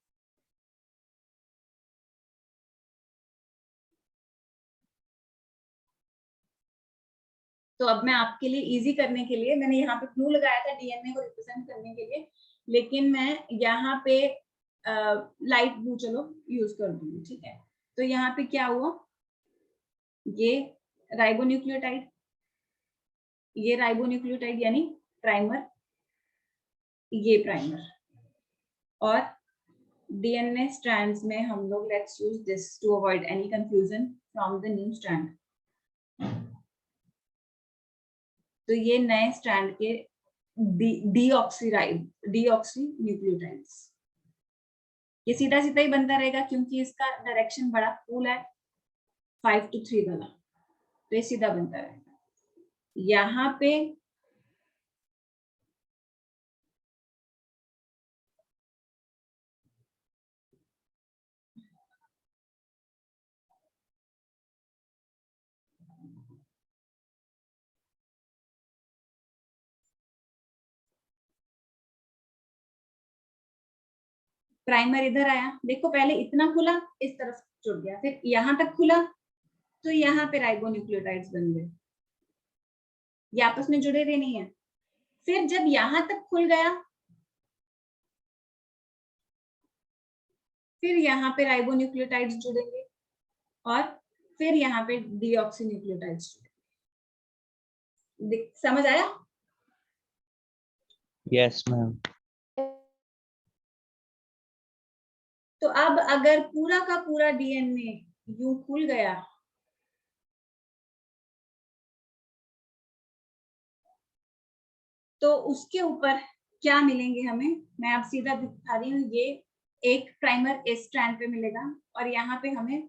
तो अब मैं आपके लिए इजी करने के लिए मैंने यहाँ पे क्लू लगाया था डीएनए को रिप्रेजेंट करने के लिए, लेकिन मैं यहाँ पे लाइट ब्लू चलो यूज कर दूंगी, ठीक है। तो यहाँ पे क्या हुआ, ये राइबोन्यूक्लियोटाइड, ये राइबोन्यूक्लियोटाइड यानी प्राइमर, ये प्राइमर, और डीएनए स्ट्रैंड्स में हम लोग let's use this to avoid any confusion from the new strand. तो ये नए स्ट्रैंड के डीऑक्सी न्यूक्लियोटाइड्स, ये सीधा सीधा ही बनता रहेगा क्योंकि इसका डायरेक्शन बड़ा कूल है 5 to 3 वाला, तो ये सीधा बनता रहेगा। यहाँ पे प्राइमर इधर आया, देखो पहले इतना खुला, इस तरफ जुड़ गया, फिर यहाँ तक खुला, तो यहाँ पे राइबोन्यूक्लियोटाइड्स बन गए, ये आपस में जुड़े हुए नहीं है। फिर जब यहाँ तक खुल गया, फिर यहाँ पे राइबोन्यूक्लियोटाइड्स जुड़ेंगे और फिर यहाँ पे डीऑक्सीन्यूक्लियोटाइड्स जुड़ेंगे। समझ आया? Yes, ma'am. तो अब अगर पूरा का पूरा डीएनए यूं खुल गया, तो उसके ऊपर क्या मिलेंगे हमें, मैं अब सीधा दिखा रही हूँ। ये एक प्राइमर इस स्ट्रैंड पे मिलेगा और यहाँ पे हमें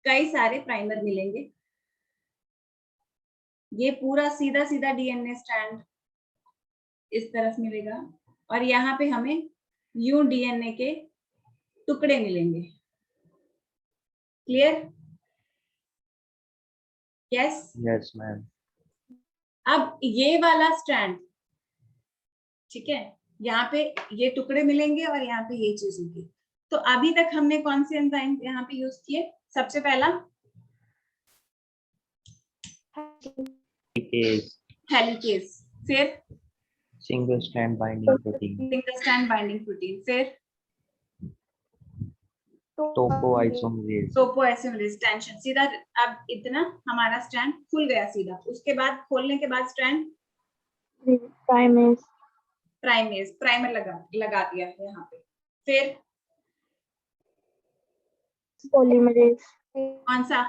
कई सारे प्राइमर मिलेंगे। ये पूरा सीधा सीधा डीएनए स्ट्रैंड इस तरफ मिलेगा और यहाँ पे हमें यूं डीएनए के टुकड़े मिलेंगे। क्लियर? यस? Yes, ma'am. अब ये वाला स्ट्रैंड, ठीक है, यहाँ पे ये टुकड़े मिलेंगे और यहाँ पे ये चीज होगी। तो अभी तक हमने कौन से एंजाइम यहाँ पे यूज किए? सबसे पहला Helicase, हेलिकेज, फिर single strand binding protein, single strand binding protein, फिर topoisomerase, टोपोइसोमरेज टेंशन। सीधा अब इतना हमारा स्ट्रैंड खुल गया सीधा। उसके बाद खोलने के बाद स्ट्रैंड प्राइमेस, प्राइमेज, प्राइमर लगा दिया है यहाँ पे। फिर पॉलीमरेज, कौन सा?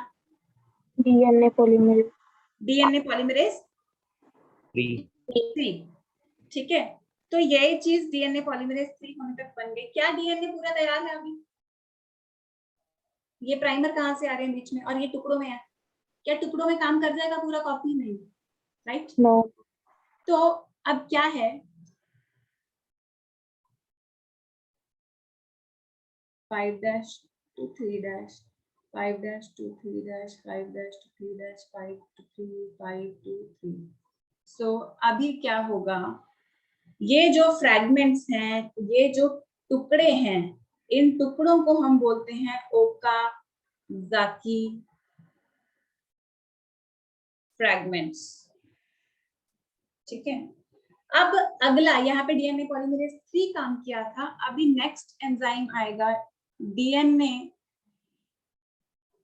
डीएनए पॉलीमरेज, डीएनए पॉलीमरेज 3, 3, ठीक है। तो यही चीज डीएनए पॉलीमरेज 3 होने तक बन गई। क्या डीएनए पूरा तैयार है अभी? ये प्राइमर कहाँ से आ रहे हैं बीच में, और ये टुकड़ों में है। क्या टुकड़ों में काम कर जाएगा पूरा? कॉपी नहीं, राइट? नो, तो अब क्या है, 5' to 3', 5' to 3', 5' to 3', 5 to 3, 5 to 3। सो अभी क्या होगा, ये जो फ्रैगमेंट्स हैं, ये जो टुकड़े हैं, इन टुकड़ों को हम बोलते हैं ओकाज़ाकी फ्रैगमेंट्स, ठीक है। अब अगला, यहाँ पे डीएनए पॉलीमरेज 3 काम किया था, अभी नेक्स्ट एंजाइम आएगा डीएनए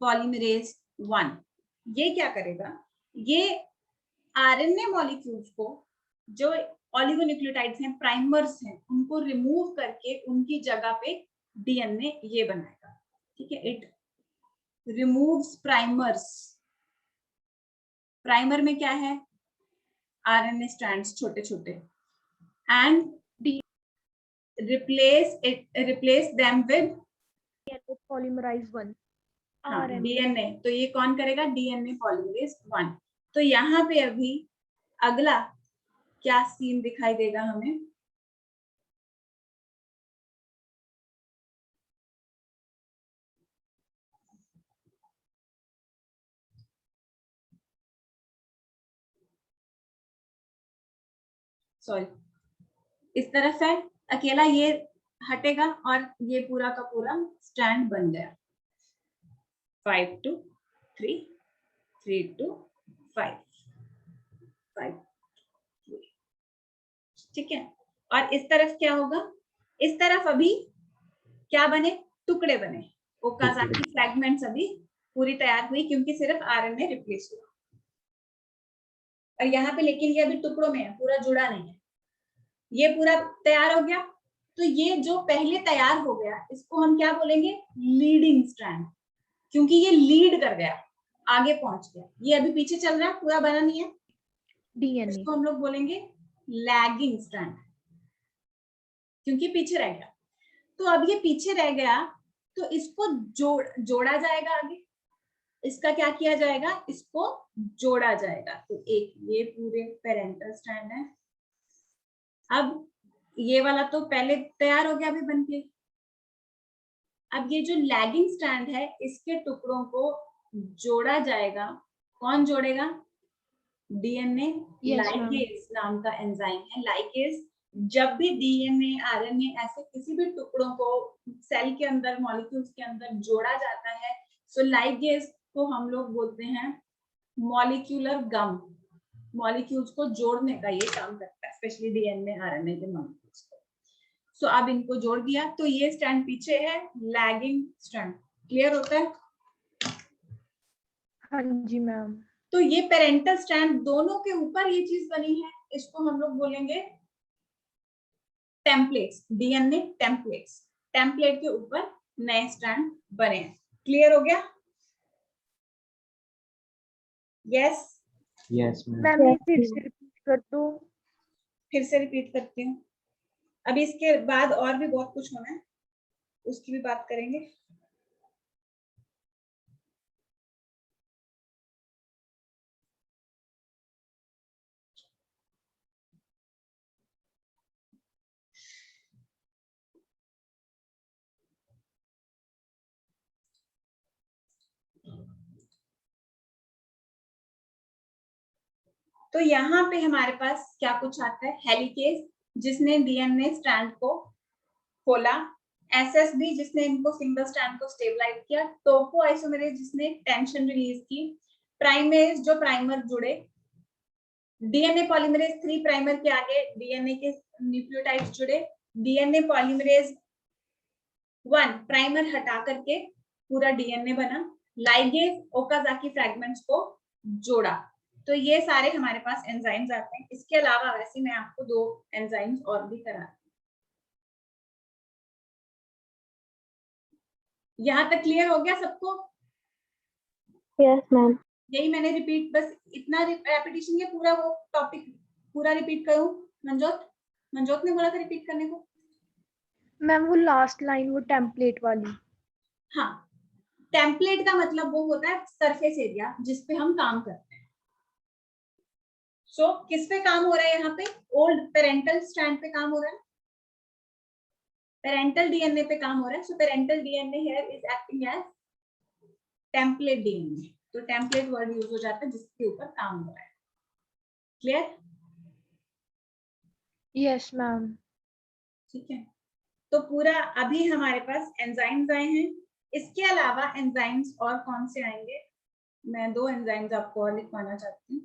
पॉलीमरेज 1। ये क्या करेगा, ये आरएनए मॉलिक्यूल्स को, जो ओलिगोन्यूक्लियोटाइड्स हैं, प्राइमर्स हैं, उनको रिमूव करके उनकी जगह पे डीएनए ये बनाएगा, ठीक है। It removes primers. प्राइमर में क्या है? आरएनए स्ट्रैंड्स छोटे छोटे, and replace them with polymerase 1, DNA. तो ये कौन करेगा? DNA polymerase 1। तो यहाँ पे अभी अगला क्या सीन दिखाई देगा हमें? सॉरी, इस तरफ है, अकेला ये हटेगा और ये पूरा का पूरा स्ट्रैंड बन गया। 5 to 3, 3 to 5, 5, ठीक है। और इस तरफ क्या होगा? इस तरफ अभी क्या बने? टुकड़े बने। ओकाज़ाकी फ्रैगमेंट्स अभी पूरी तैयार हुई, क्योंकि सिर्फ आरएनए रिप्लेस हुआ। और यहाँ पे लेकिन ये अभी टुकड़ों में है, पूरा जुड़ा नहीं है। ये पूरा तैयार हो गया, तो ये जो पहले तैयार हो गया, इसको हम क्या बोलेंगे? लीडिंग स्ट्रैंड, क्योंकि ये लीड कर गया, आगे पहुंच गया। ये अभी पीछे चल रहा है, पूरा बना नहीं है, डीएनए, इसको हम लोग बोलेंगे लैगिंग स्ट्रैंड, क्योंकि पीछे रह गया। तो अब ये पीछे रह गया, तो इसको जोड़ा जाएगा आगे। इसका क्या किया जाएगा? इसको जोड़ा जाएगा। तो एक ये पूरे पेरेंटल स्ट्रैंड है। अब ये वाला तो पहले तैयार हो गया अभी बन के। अब ये जो लैगिंग स्ट्रैंड है, इसके टुकड़ों को जोड़ा जाएगा। कौन जोड़ेगा? डीएनए लाइकेज नाम का एंजाइम है। लाइकेज जब भी डीएनए आरएनए ऐसे किसी भी टुकड़ों को सेल के अंदर, मॉलिक्यूल्स के अंदर जोड़ा जाता है, सो लाइकेज को हम लोग बोलते हैं मॉलिक्यूलर गम। मॉलिक्यूल्स को जोड़ने का ये काम करता है, स्पेशली डीएनए आरएनए के मॉलिक्यूल्स को। सो अब इनको जोड़ दिया, तो ये स्ट्रैंड पीछे है, लैगिंग स्ट्रैंड। क्लियर होता है? हाँ जी मैम। तो ये पेरेंटल स्ट्रैंड दोनों के ऊपर ये चीज बनी है, इसको हम लोग बोलेंगे टेम्पलेट्स, डीएनए टेम्पलेट्स। टेम्पलेट के ऊपर नए स्ट्रैंड बने हैं। क्लियर हो गया? यस? yes ma'am, मैम फिर से रिपीट कर दो। फिर से रिपीट करती हूँ। अभी इसके बाद और भी बहुत कुछ होना है, उसकी भी बात करेंगे। तो यहाँ पे हमारे पास क्या कुछ आता है, हेलिकेज जिसने डीएनए स्ट्रैंड को खोला, एसएसबी जिसने इनको सिंगल स्ट्रैंड को स्टेबलाइज किया, टोपोआइसोमेरेज जिसने टेंशन रिलीज की, प्राइमेज जो प्राइमर जुड़े, डीएनए पॉलीमरेज 3 प्राइमर के आगे डीएनए के न्यूक्लियोटाइड्स जुड़े, डीएनए पॉलीमरेज 1 प्राइमर हटा करके पूरा डीएनए बना, लाइगेज ओकाजाकी फ्रैगमेंट्स को जोड़ा। तो ये सारे हमारे पास एंजाइम्स आते हैं। इसके अलावा वैसे मैं आपको 2 एंजाइम्स और भी करा, यहाँ तक क्लियर हो गया सबको? Yes ma'am. यही मैंने रिपीट, बस इतना रेपिटेशन ये पूरा वो टॉपिक पूरा रिपीट करूं? मंजोत ने बोला था रिपीट करने को। मैम वो लास्ट लाइन वो टेम्पलेट वाली। हाँ, टेम्पलेट का मतलब वो होता है सरफेस एरिया जिस पे हम काम करते हैं। सो किस पे काम हो रहा है यहाँ पे? ओल्ड पेरेंटल स्ट्रैंड पे काम हो रहा है, पेरेंटल डीएनए पे काम हो रहा है। So parental DNA here is acting as template DNA. तो टेम्पलेट वर्ड यूज हो जाता है जिसके ऊपर काम हो रहा है। क्लियर? Yes ma'am. ठीक है, तो पूरा अभी हमारे पास एंजाइम्स आए हैं। इसके अलावा एंजाइम्स और कौन से आएंगे? मैं 2 एंजाइम्स आपको और लिखवाना चाहती हूँ।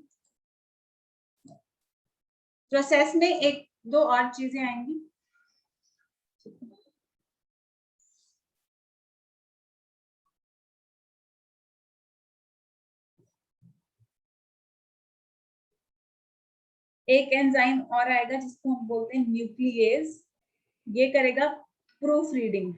प्रोसेस में 1-2 और चीजें आएंगी। एक एंजाइम और आएगा जिसको हम बोलते हैं न्यूक्लियेज। ये करेगा प्रूफ रीडिंग।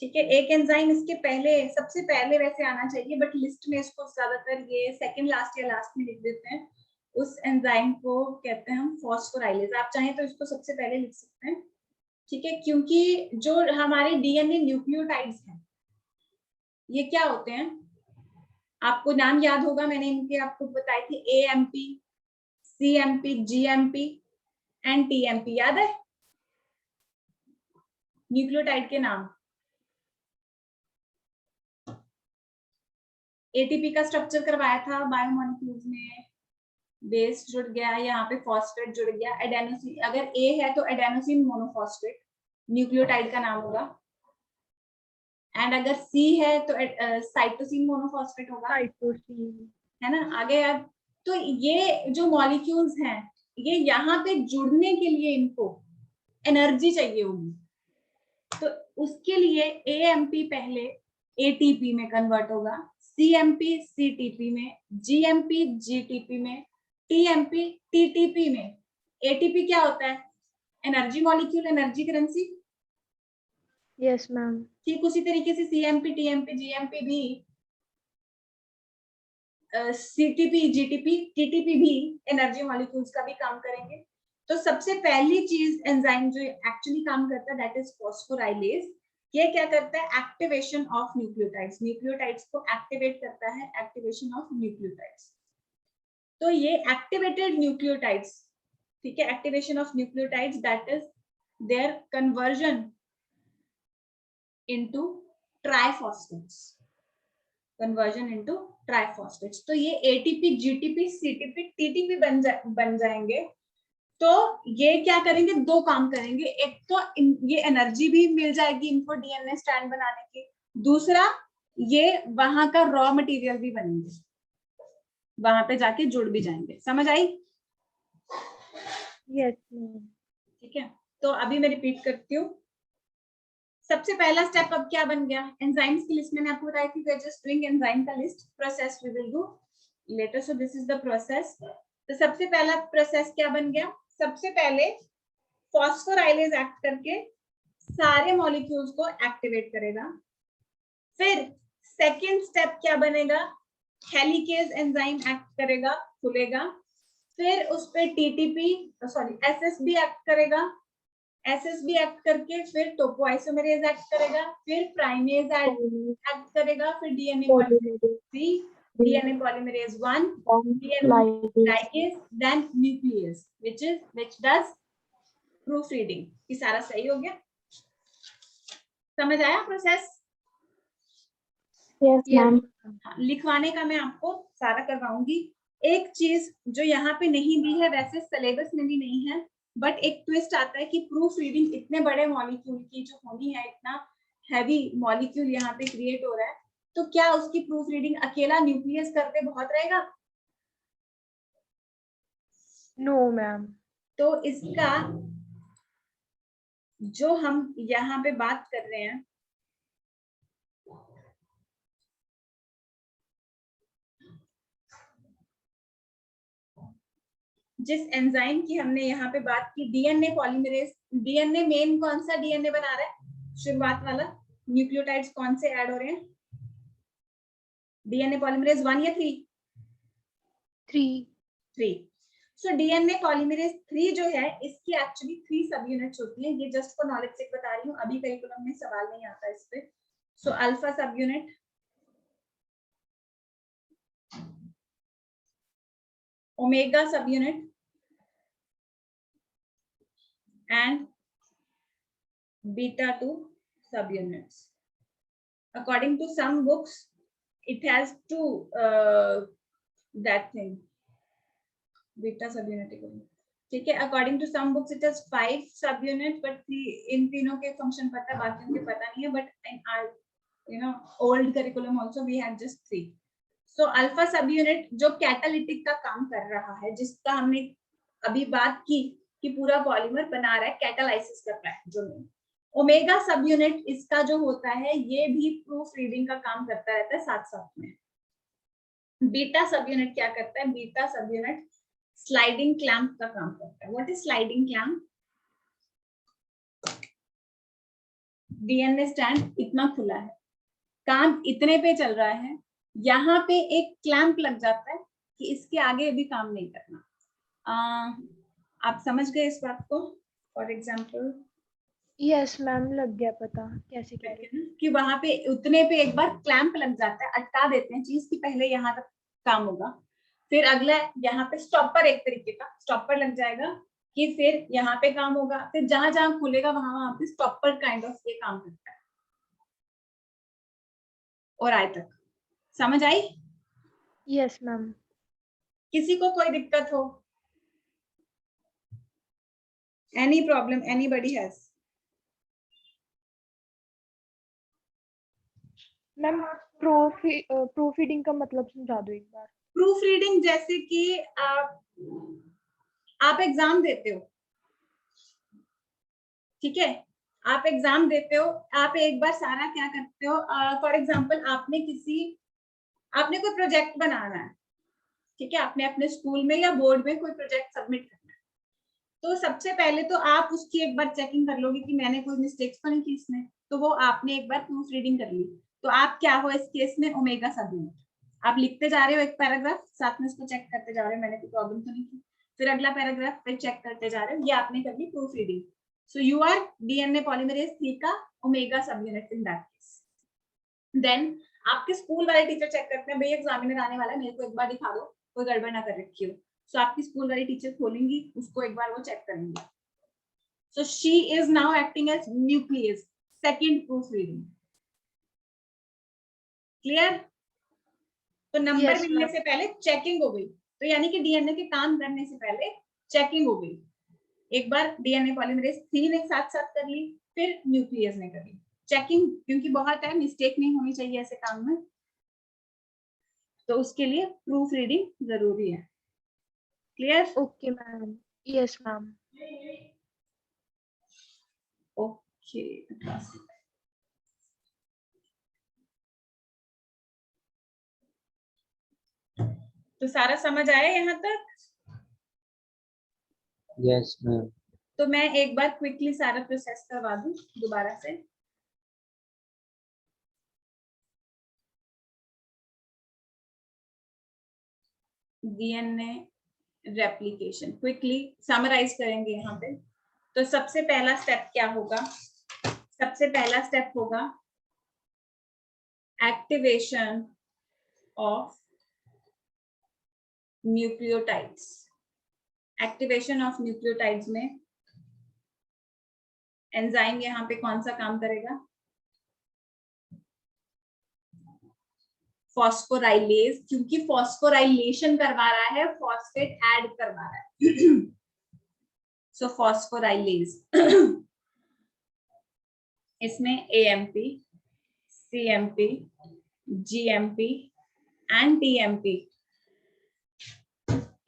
ठीक है, एक एंजाइम इसके पहले, सबसे पहले वैसे आना चाहिए, बट लिस्ट में इसको ज्यादातर ये सेकंड लास्ट या लास्ट में लिख देते हैं। उस एंजाइम को कहते हैं हम फॉस्फोराइलेज। आप चाहें तो इसको सबसे पहले लिख सकते हैं। ठीक है, क्योंकि जो हमारे डीएनए न्यूक्लियोटाइड्स हैं ये क्या होते हैं, आपको नाम याद होगा, मैंने इनके आपको बताई थी, AMP, CMP, GMP and TMP. याद है न्यूक्लियोटाइड के नाम? एटीपी का स्ट्रक्चर करवाया था बायोमोलिक्यूल्स में, बेस जुड़ गया, यहाँ पे फॉस्फेट जुड़ गया, एडेनोसिन, अगर ए है तो एडेनोसिन मोनोफॉस्फेट न्यूक्लियोटाइड का नाम होगा, एंड अगर सी है तो साइटोसिन मोनोफॉस्फेट होगा, साइटोसिन, है ना? आगे अब तो ये जो मॉलिक्यूल्स हैं ये यहाँ पे जुड़ने के लिए इनको एनर्जी चाहिए होगी, तो उसके लिए एएमपी पहले एटीपी में कन्वर्ट होगा, सीएमपी सीटीपी में, जीएमपी जीटीपी में, टीएमपी टीटीपी में। एटीपी क्या होता है? Energy molecule, energy currency. Yes ma'am. ठीक उसी तरीके से सीएमपी टीएमपी जीएमपी भी, सीटीपी जीटीपी टीटीपी भी एनर्जी मॉलिक्यूल्स का भी काम करेंगे। तो सबसे पहली चीज एंजाइम जो एक्चुअली काम करता है दैट इज फॉस्फोराइलेज। ये क्या करता है? एक्टिवेशन ऑफ न्यूक्लियोटाइड्स, न्यूक्लियोटाइड्स को एक्टिवेट करता है, एक्टिवेशन ऑफ न्यूक्लियोटाइड्स। तो ये एक्टिवेटेड न्यूक्लियोटाइड्स, ठीक है, activation of nucleotides that is their conversion into triphosphates, conversion into triphosphates. तो ये एटीपी जीटीपी सीटीपी टीटीपी बन जाएंगे। तो ये क्या करेंगे? 2 काम करेंगे, एक तो ये एनर्जी भी मिल जाएगी इनको डीएनए स्ट्रैंड बनाने की, दूसरा ये वहां का रॉ मटेरियल भी बनेंगे, वहां पे जाके जुड़ भी जाएंगे। समझ आई? Yes ma'am. ठीक है, तो अभी मैं रिपीट करती हूँ। सबसे पहला स्टेप अब क्या बन गया? एंजाइम्स की लिस्ट मैंने आपको बताई थी, जस्ट डूइंग एंजाइम का list, process we will do later. So this is the process. तो सबसे पहला प्रोसेस क्या बन गया? सबसे पहले फॉस्फोराइलेज एक्ट करके सारे मॉलिक्यूल्स को एक्टिवेट करेगा। फिर सेकेंड स्टेप क्या बनेगा? हेलिकेज एंजाइम एक्ट करेगा, खुलेगा, फिर उस पे टीटीपी एसएसबी एक्ट करेगा, एसएसबी एक्ट करके फिर टोपोआइसोमेरेज एक्ट करेगा, फिर प्राइमेज एक्ट करेगा, फिर DNA polymerase 3, DNA polymerase 1, DNA ligase, then nucleus which does proofreading. ये सारा सही हो गया? समझ आया प्रोसेस? Yes ma'am. हाँ, लिखवाने का मैं आपको सारा करवाऊंगी। एक चीज जो यहाँ पे नहीं दी है, वैसे सिलेबस में भी नहीं है, बट एक ट्विस्ट आता है कि प्रूफ रीडिंग इतने बड़े मॉलिक्यूल की जो होनी है, इतना हैवी मॉलिक्यूल यहाँ पे क्रिएट हो रहा है, तो क्या उसकी प्रूफ रीडिंग अकेला न्यूक्लियस करते बहुत रहेगा? No ma'am. तो इसका जो हम यहाँ पे बात कर रहे हैं, जिस एंजाइम की हमने यहाँ पे बात की, डीएनए पॉलीमरेज, डीएनए मेन कौन सा डीएनए बना रहा है शुरुआत वाला? न्यूक्लियोटाइड्स कौन से ऐड हो रहे हैं? डीएनए पॉलीमरेज 1 या 3? 3। सो डीएनए पॉलीमरेज 3 जो है, इसकी एक्चुअली 3 सब यूनिट्स होती हैं। ये जस्ट फॉर नॉलेज से बता रही हूँ, अभी करिकुलम में सवाल नहीं आता इस पे। सो अल्फा सब यूनिट, ओमेगा सब unit and beta 2 subunits. According to some books, it has two that thing, beta subunit. ठीक है, according to some books it has 5 subunits, but इन तीनों के फंक्शन पता है, बाकियों के पता नहीं है, but in our old curriculum also we had just 3. So alpha subunit जो कैटालिटिक का काम कर रहा है, जिसका हमने अभी बात की कि पूरा पॉलीमर बना रहा है, कैटालाइसिस कर रहा है जो नहीं। ओमेगा सब यूनिट इसका जो होता है, ये भी प्रूफ रीडिंग का काम करता रहता है साथ साथ में। बीटा सब यूनिट क्या करता है? बीटा सब यूनिट स्लाइडिंग क्लैंप का काम करता है। What is sliding clamp? DNA stand इतना खुला है, काम इतने पे चल रहा है, यहाँ पे एक क्लैंप लग जाता है कि इसके आगे भी काम नहीं करना। आप समझ गए इस बात को? फॉर एग्जाम्पल, यस मैम, लग गया पता कैसे कह रहे हैं कि वहां पे उतने पे एक बार क्लैंप लग जाता है, अटका देते हैं चीज की, पहले यहाँ तक काम होगा, फिर अगला यहाँ पे स्टॉपर, एक तरीके का स्टॉपर लग जाएगा कि फिर यहाँ पे काम होगा, फिर जहां जहां खुलेगा वहां पे स्टॉपर काइंड ऑफ ये काम करता है। और आए तक समझ आई? Yes ma'am. किसी को कोई दिक्कत हो? Any problem anybody has? Ma'am proof reading का मतलब समझा दो एक बार। प्रूफ रीडिंग जैसे कि आप एग्जाम देते हो, ठीक है, आप एग्जाम देते हो, आप एक बार सारा क्या करते हो, फॉर एग्जांपल आपने कोई प्रोजेक्ट बनाना है, ठीक है, आपने अपने स्कूल में या बोर्ड में कोई प्रोजेक्ट सबमिट करना है, तो सबसे पहले तो आप उसकी एक बार चेकिंग कर लोगे कि मैंने कोई मिस्टेक्स तो नहीं की इसमें, तो वो आपने एक बार प्रूफ रीडिंग कर ली। तो आप क्या हो इस केस में? ओमेगा सब यूनिट, आप लिखते जा रहे हो एक पैराग्राफ, साथ में उसको चेक करते जा रहे हो मैंने कोई प्रॉब्लम तो नहीं की, फिर अगला पैराग्राफ फिर चेक करते जा रहे हो, ये आपने कर ली proofreading. So you are DNA polymerase 3 का omega subunit in that case. Then आपके स्कूल वाले टीचर चेक करते हैं, भाई एग्जामिनर आने वाला है, मेरे को एक बार दिखा दो कोई गड़बड़ ना कर रखी हो। So आपकी स्कूल वाली टीचर खोलेंगी, उसको एक बार वो चेक करेंगे। So she is now acting as nucleus, second proof reading. Clear? तो नंबर Yes, मिलने ma'am. से पहले चेकिंग हो गई, तो यानी कि डीएनए के काम करने से पहले चेकिंग हो गई। एक बार डीएनए पॉलीमरेज 3 ने साथ साथ कर ली, फिर न्यूक्लियस ने कर ली चेकिंग, क्योंकि बहुत है, मिस्टेक नहीं होनी चाहिए ऐसे काम में, तो उसके लिए प्रूफ रीडिंग जरूरी है। Clear? Okay, ma'am. Yes, ma'am. Okay, तो सारा समझ आया यहाँ तक? Yes, ma'am. तो मैं एक बार क्विकली सारा प्रोसेस करवा दूं दोबारा से। डीएनए रेप्लिकेशन क्विकली समराइज करेंगे यहाँ पे। तो सबसे पहला स्टेप क्या होगा? सबसे पहला स्टेप होगा activation of nucleotides. Activation of nucleotides में एंजाइम यहाँ पे कौन सा काम करेगा? फॉस्फोराइलेज, क्योंकि फॉस्फोराइलेशन करवा रहा है, फॉस्फेट ऐड करवा रहा है। सो फॉस्फोराइलेज इसमें AMP, CMP, GMP and TMP,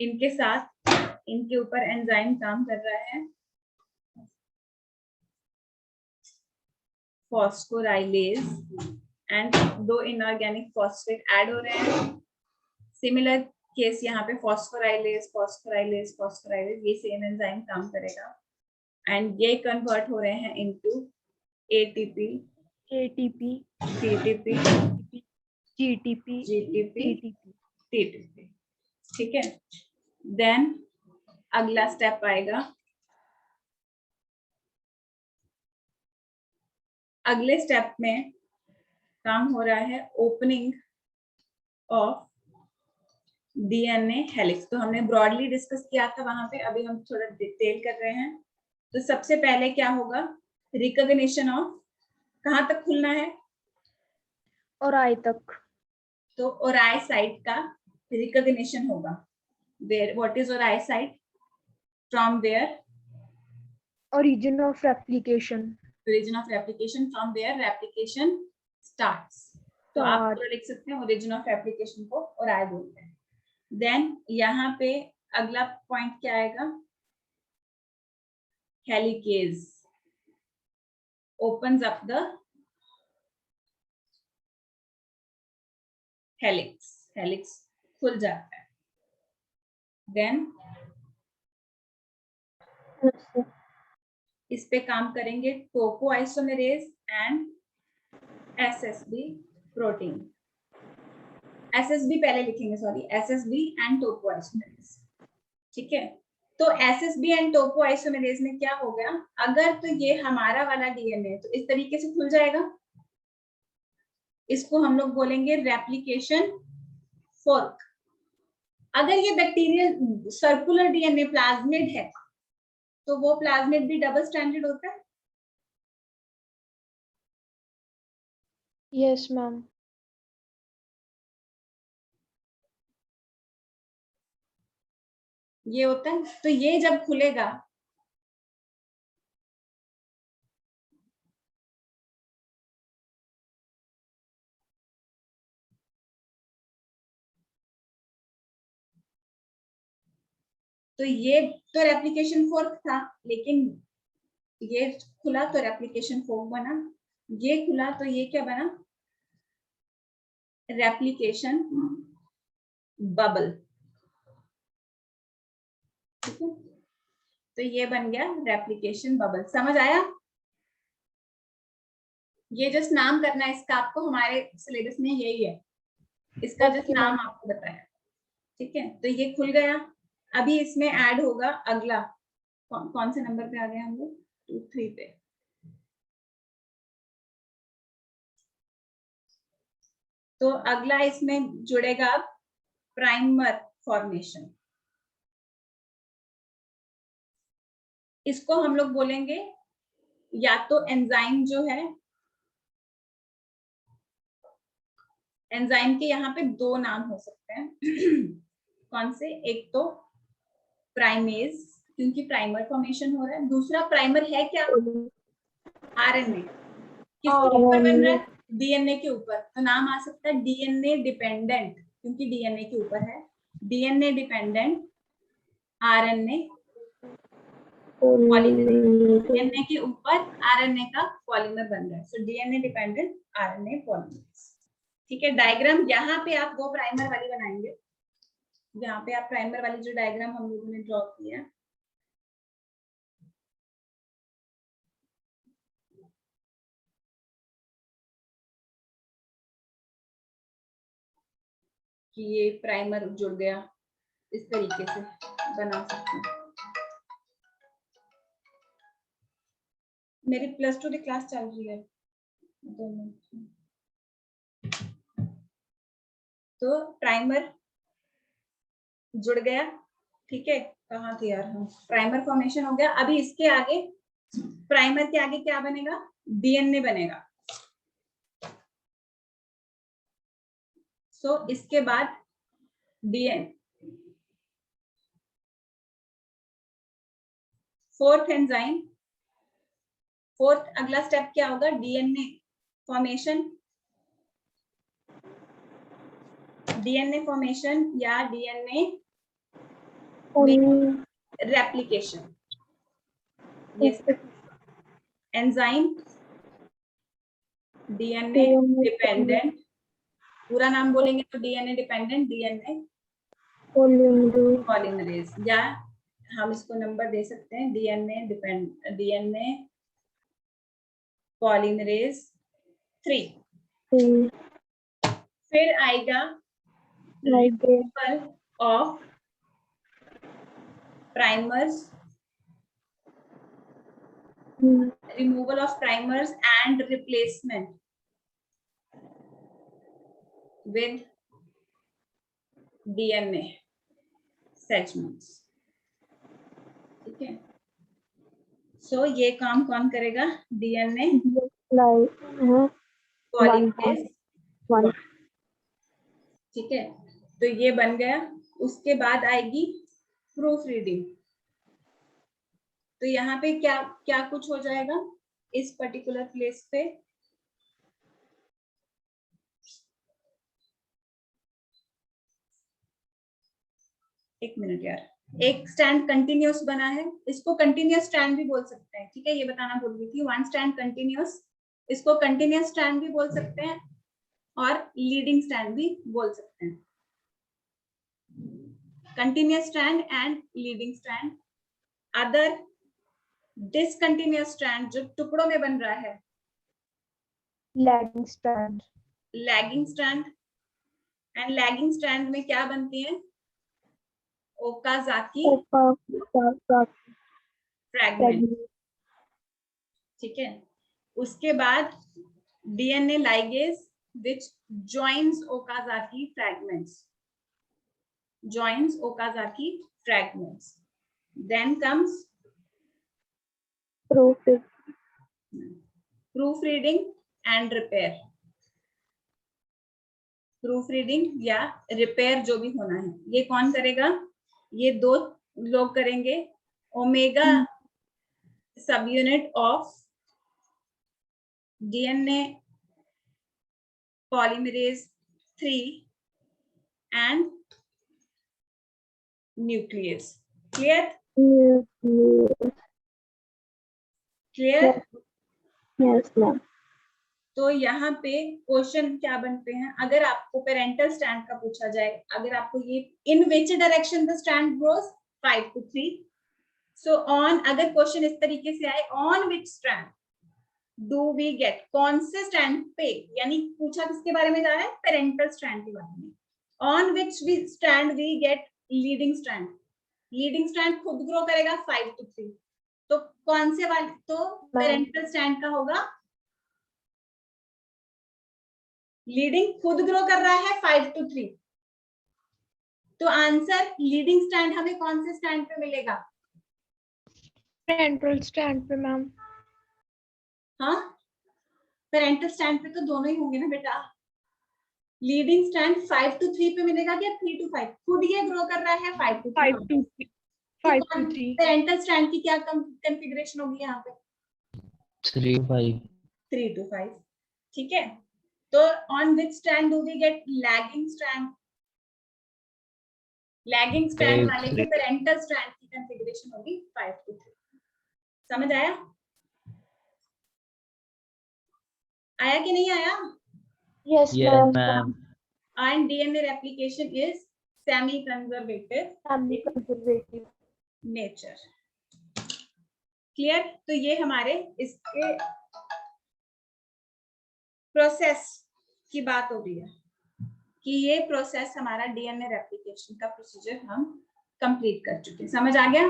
इनके साथ इनके ऊपर एंजाइम काम कर रहा है। Phosphorylase and 2 inorganic phosphate add हो रहे हैं। सिमिलर केस यहाँ पे फॉस्फोराइलेज फॉस्फोराइलेज फॉस्फोराइलेज, ये सेम एंजाइम काम करेगा एंड ये कन्वर्ट हो रहे हैं into ATP, TTP, GTP, TTP। ठीक है, देन अगला स्टेप आएगा। अगले स्टेप में काम हो रहा है ओपनिंग ऑफ DNA हेलिक्स। तो हमने ब्रॉडली डिस्कस किया था वहां पे, अभी हम थोड़ा डिटेल कर रहे हैं। तो सबसे पहले क्या होगा, रिकॉग्निशन ऑफ, कहां तक खुलना है, और आई तक। तो ओराई साइट का रिकॉग्निशन होगा। Where, what is ori site, from where, origin of replication, origin of replication, from where replication starts। तो आप पूरा लिख सकते हैं, origin of replication को ओराई बोलते हैं। देन यहाँ पे अगला पॉइंट क्या आएगा, helicase opens up the helix, helix खुल जाता है। देन इस पे काम करेंगे topoisomerase and SSB protein. SSB पहले लिखेंगे, सॉरी, SSB एंड टोपोआइसोमेरेज। ठीक है, तो SSB एंड टोपोआइसोमेरेज में क्या हो गया, अगर तो ये हमारा वाला DNA तो इस तरीके से खुल जाएगा, इसको हम लोग बोलेंगे रेप्लिकेशन फोर्क। अगर ये बैक्टीरियल सर्कुलर DNA प्लाज्मिड है तो वो प्लाज्मिड भी डबल स्ट्रैंडेड होता है। yes ma'am. ये होता है, तो ये जब खुलेगा तो ये तो रेप्लिकेशन फोर्क था, लेकिन ये खुला तो रेप्लिकेशन फोर्क बना, ये खुला तो ये क्या बना, रेप्लिकेशन बबल। ठीक है, तो ये बन गया रेप्लिकेशन बबल। समझ आया, ये जस्ट नाम करना है इसका, आपको हमारे सिलेबस में यही है, इसका जस्ट नाम आपको बताया। ठीक है, तो ये खुल गया। अभी इसमें ऐड होगा अगला, कौन से नंबर पे आ गए हम लोग, 2, 3 पे। तो अगला इसमें जुड़ेगा प्राइमर फॉर्मेशन। इसको हम लोग बोलेंगे, या तो एंजाइम जो है, एंजाइम के यहाँ पे 2 नाम हो सकते हैं। कौन से, एक तो प्राइमेज, क्योंकि प्राइमर फॉर्मेशन हो रहा है। दूसरा प्राइमर है क्या, RNA। किसके ऊपर बन रहा है, DNA के ऊपर, तो नाम आ सकता है DNA डिपेंडेंट, क्योंकि DNA के ऊपर है। DNA dependent RNA polymerase, DNA के ऊपर RNA का पॉलीमर बन रहा है, सो DNA डिपेंडेंट RNA पॉलीमरेज। ठीक है, डायग्राम यहाँ पे आप वो प्राइमर वाली बनाएंगे, यहाँ पे आप प्राइमर वाली जो डायग्राम हम लोगों ने ड्रॉ किया, कि ये प्राइमर जुड़ गया, इस तरीके से बना सकते हैं। मेरी +2 की क्लास चल रही है, तो प्राइमर जुड़ गया। ठीक है, कहाँ थे यार हम, प्राइमर फॉर्मेशन हो गया। अभी इसके आगे, प्राइमर के आगे क्या बनेगा, DNA बनेगा। सो इसके बाद डीएन फोर्थ एंजाइम, फोर्थ अगला स्टेप क्या होगा, डीएनए फॉर्मेशन, डीएनए फॉर्मेशन या DNA replication. Yes, enzyme DNA dependent, पूरा नाम बोलेंगे तो डीएनए डिपेंडेंट डीएनए पॉलीमरेज, या हम इसको नंबर दे सकते हैं डीएनए पॉलीमरेज 3। फिर आएगा removal of primers, removal of primers and replacement with DNA segments। ठीक है, सो ये काम कौन करेगा, डीएनए पॉलीमरेज। ठीक है, तो ये बन गया। उसके बाद आएगी प्रूफ रीडिंग। तो यहाँ पे क्या क्या कुछ हो जाएगा इस पर्टिकुलर प्लेस पे, एक मिनट यार, एक स्टैंड कंटिन्यूअस बना है, इसको कंटिन्यूअस स्टैंड भी बोल सकते हैं। ठीक है, ये बताना भूल गई थी, वन स्टैंड कंटिन्यूअस, इसको कंटिन्यूअस स्टैंड भी बोल सकते हैं और लीडिंग स्टैंड भी बोल सकते हैं। Continuous stand and leading stand. Other discontinuous strand जो टुकड़ों में बन रहा है, lagging strand. Lagging strand, and lagging strand में क्या बनती है, ओकाजाकी फ्रैगमेंट। ठीक है, उसके बाद DNA ligase which joins Okazaki fragments, then comes proofreading and repair। proofreading या repair जो भी होना है, ये कौन करेगा, ये दो लोग करेंगे, ओमेगा सब unit of DNA polymerase 3 and nuclease। clear? clear? Yes, ma'am. तो यहाँ पे क्वेश्चन क्या बनते हैं, अगर आपको पेरेंटल स्टैंड का पूछा जाए, अगर आपको ये in which direction the strand goes 5 to 3, so on, अगर क्वेश्चन इस तरीके से आए, on which stand do we get, कौन से स्टैंड पे, यानी पूछा किसके बारे में जा रहा है, पेरेंटल स्टैंड के बारे में। On which stand we get leading stand, leading stand खुद ग्रो करेगा 5 to 3, तो कौन से वाले, तो पेरेंटल स्टैंड का होगा, लीडिंग खुद ग्रो कर रहा है 5 to 3, तो आंसर लीडिंग स्टैंड हमें कौन से स्टैंड पे मिलेगा, पेरेंटल स्टैंड पे मैम। हाँ, पेरेंटल स्टैंड पे तो दोनों ही होंगे ना बेटा। लीडिंग स्टैंड 5 to 3 पे मिलेगा क्या 3 to 5, खुद ये ग्रो कर रहा है 5 to 3। 5 to 3। पेरेंटल स्टैंड की क्या कॉन्फ़िगरेशन होगी यहाँ पे, 3 5। 3 to 5। ठीक है, तो on which stand do we get lagging stand, lagging stand वाले की पेरेंटल स्टैंड की कॉन्फ़िगरेशन होगी 5 to 3। समझ आया, आया कि नहीं आया? Yes, Yes, ma'am. ma'am. And DNA replication is semi-conservative Semi-conservative nature। Clear? तो ये हमारे इसके प्रोसेस की बात हो रही है कि ये प्रोसेस हमारा डीएनए रेप्लिकेशन का प्रोसीजर हम कंप्लीट कर चुके हैं। समझ आ गया?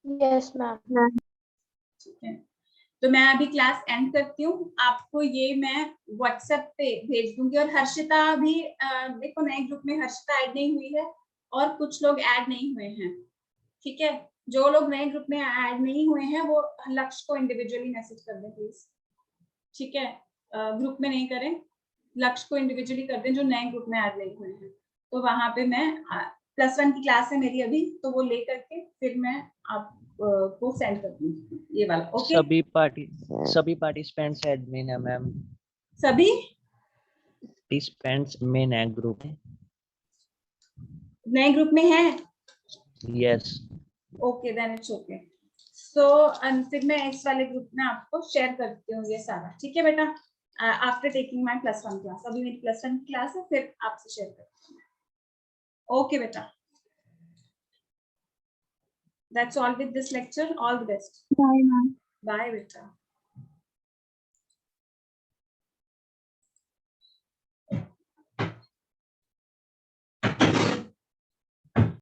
Yes, ma'am. ठीक है, तो मैं अभी क्लास एंड करती हूँ, आपको ये मैं व्हाट्सएप पे भेज दूंगी। और हर्षिता भी देखो नए ग्रुप में हर्षिता ऐड नहीं हुई है और कुछ लोग ऐड नहीं हुए हैं। ठीक है, जो लोग नए ग्रुप में ऐड नहीं हुए हैं वो लक्ष्य को इंडिविजुअली मैसेज कर दें प्लीज। ठीक है, ग्रुप में नहीं करें। लक्ष्य को इंडिविजुअली कर दें जो नए ग्रुप में ऐड नहीं हुए हैं। तो वहां पे मैं +1 की क्लास है मेरी अभी, तो वो ले करके फिर मैं आपको सेंड कर दूंगी ये वाला। ओके, सभी पार्टिसिपेंट्स एडमिन है मैम। सभी पार्टिसिपेंट्स मेन है ग्रुप में। नए ग्रुप में हैं। Yes. Okay then it's okay. So फिर मैं इस वाले ग्रुप में आपको शेयर करती हूँ ये सारा, ठीक है बेटा, आफ्टर टेकिंग माय +1 क्लास। अभी मेरी +1 की क्लास है, फिर आपसे शेयर करती हूँ। ओके बेटा, that's all with this lecture. All the best. Bye ma'am. Bye बेटा।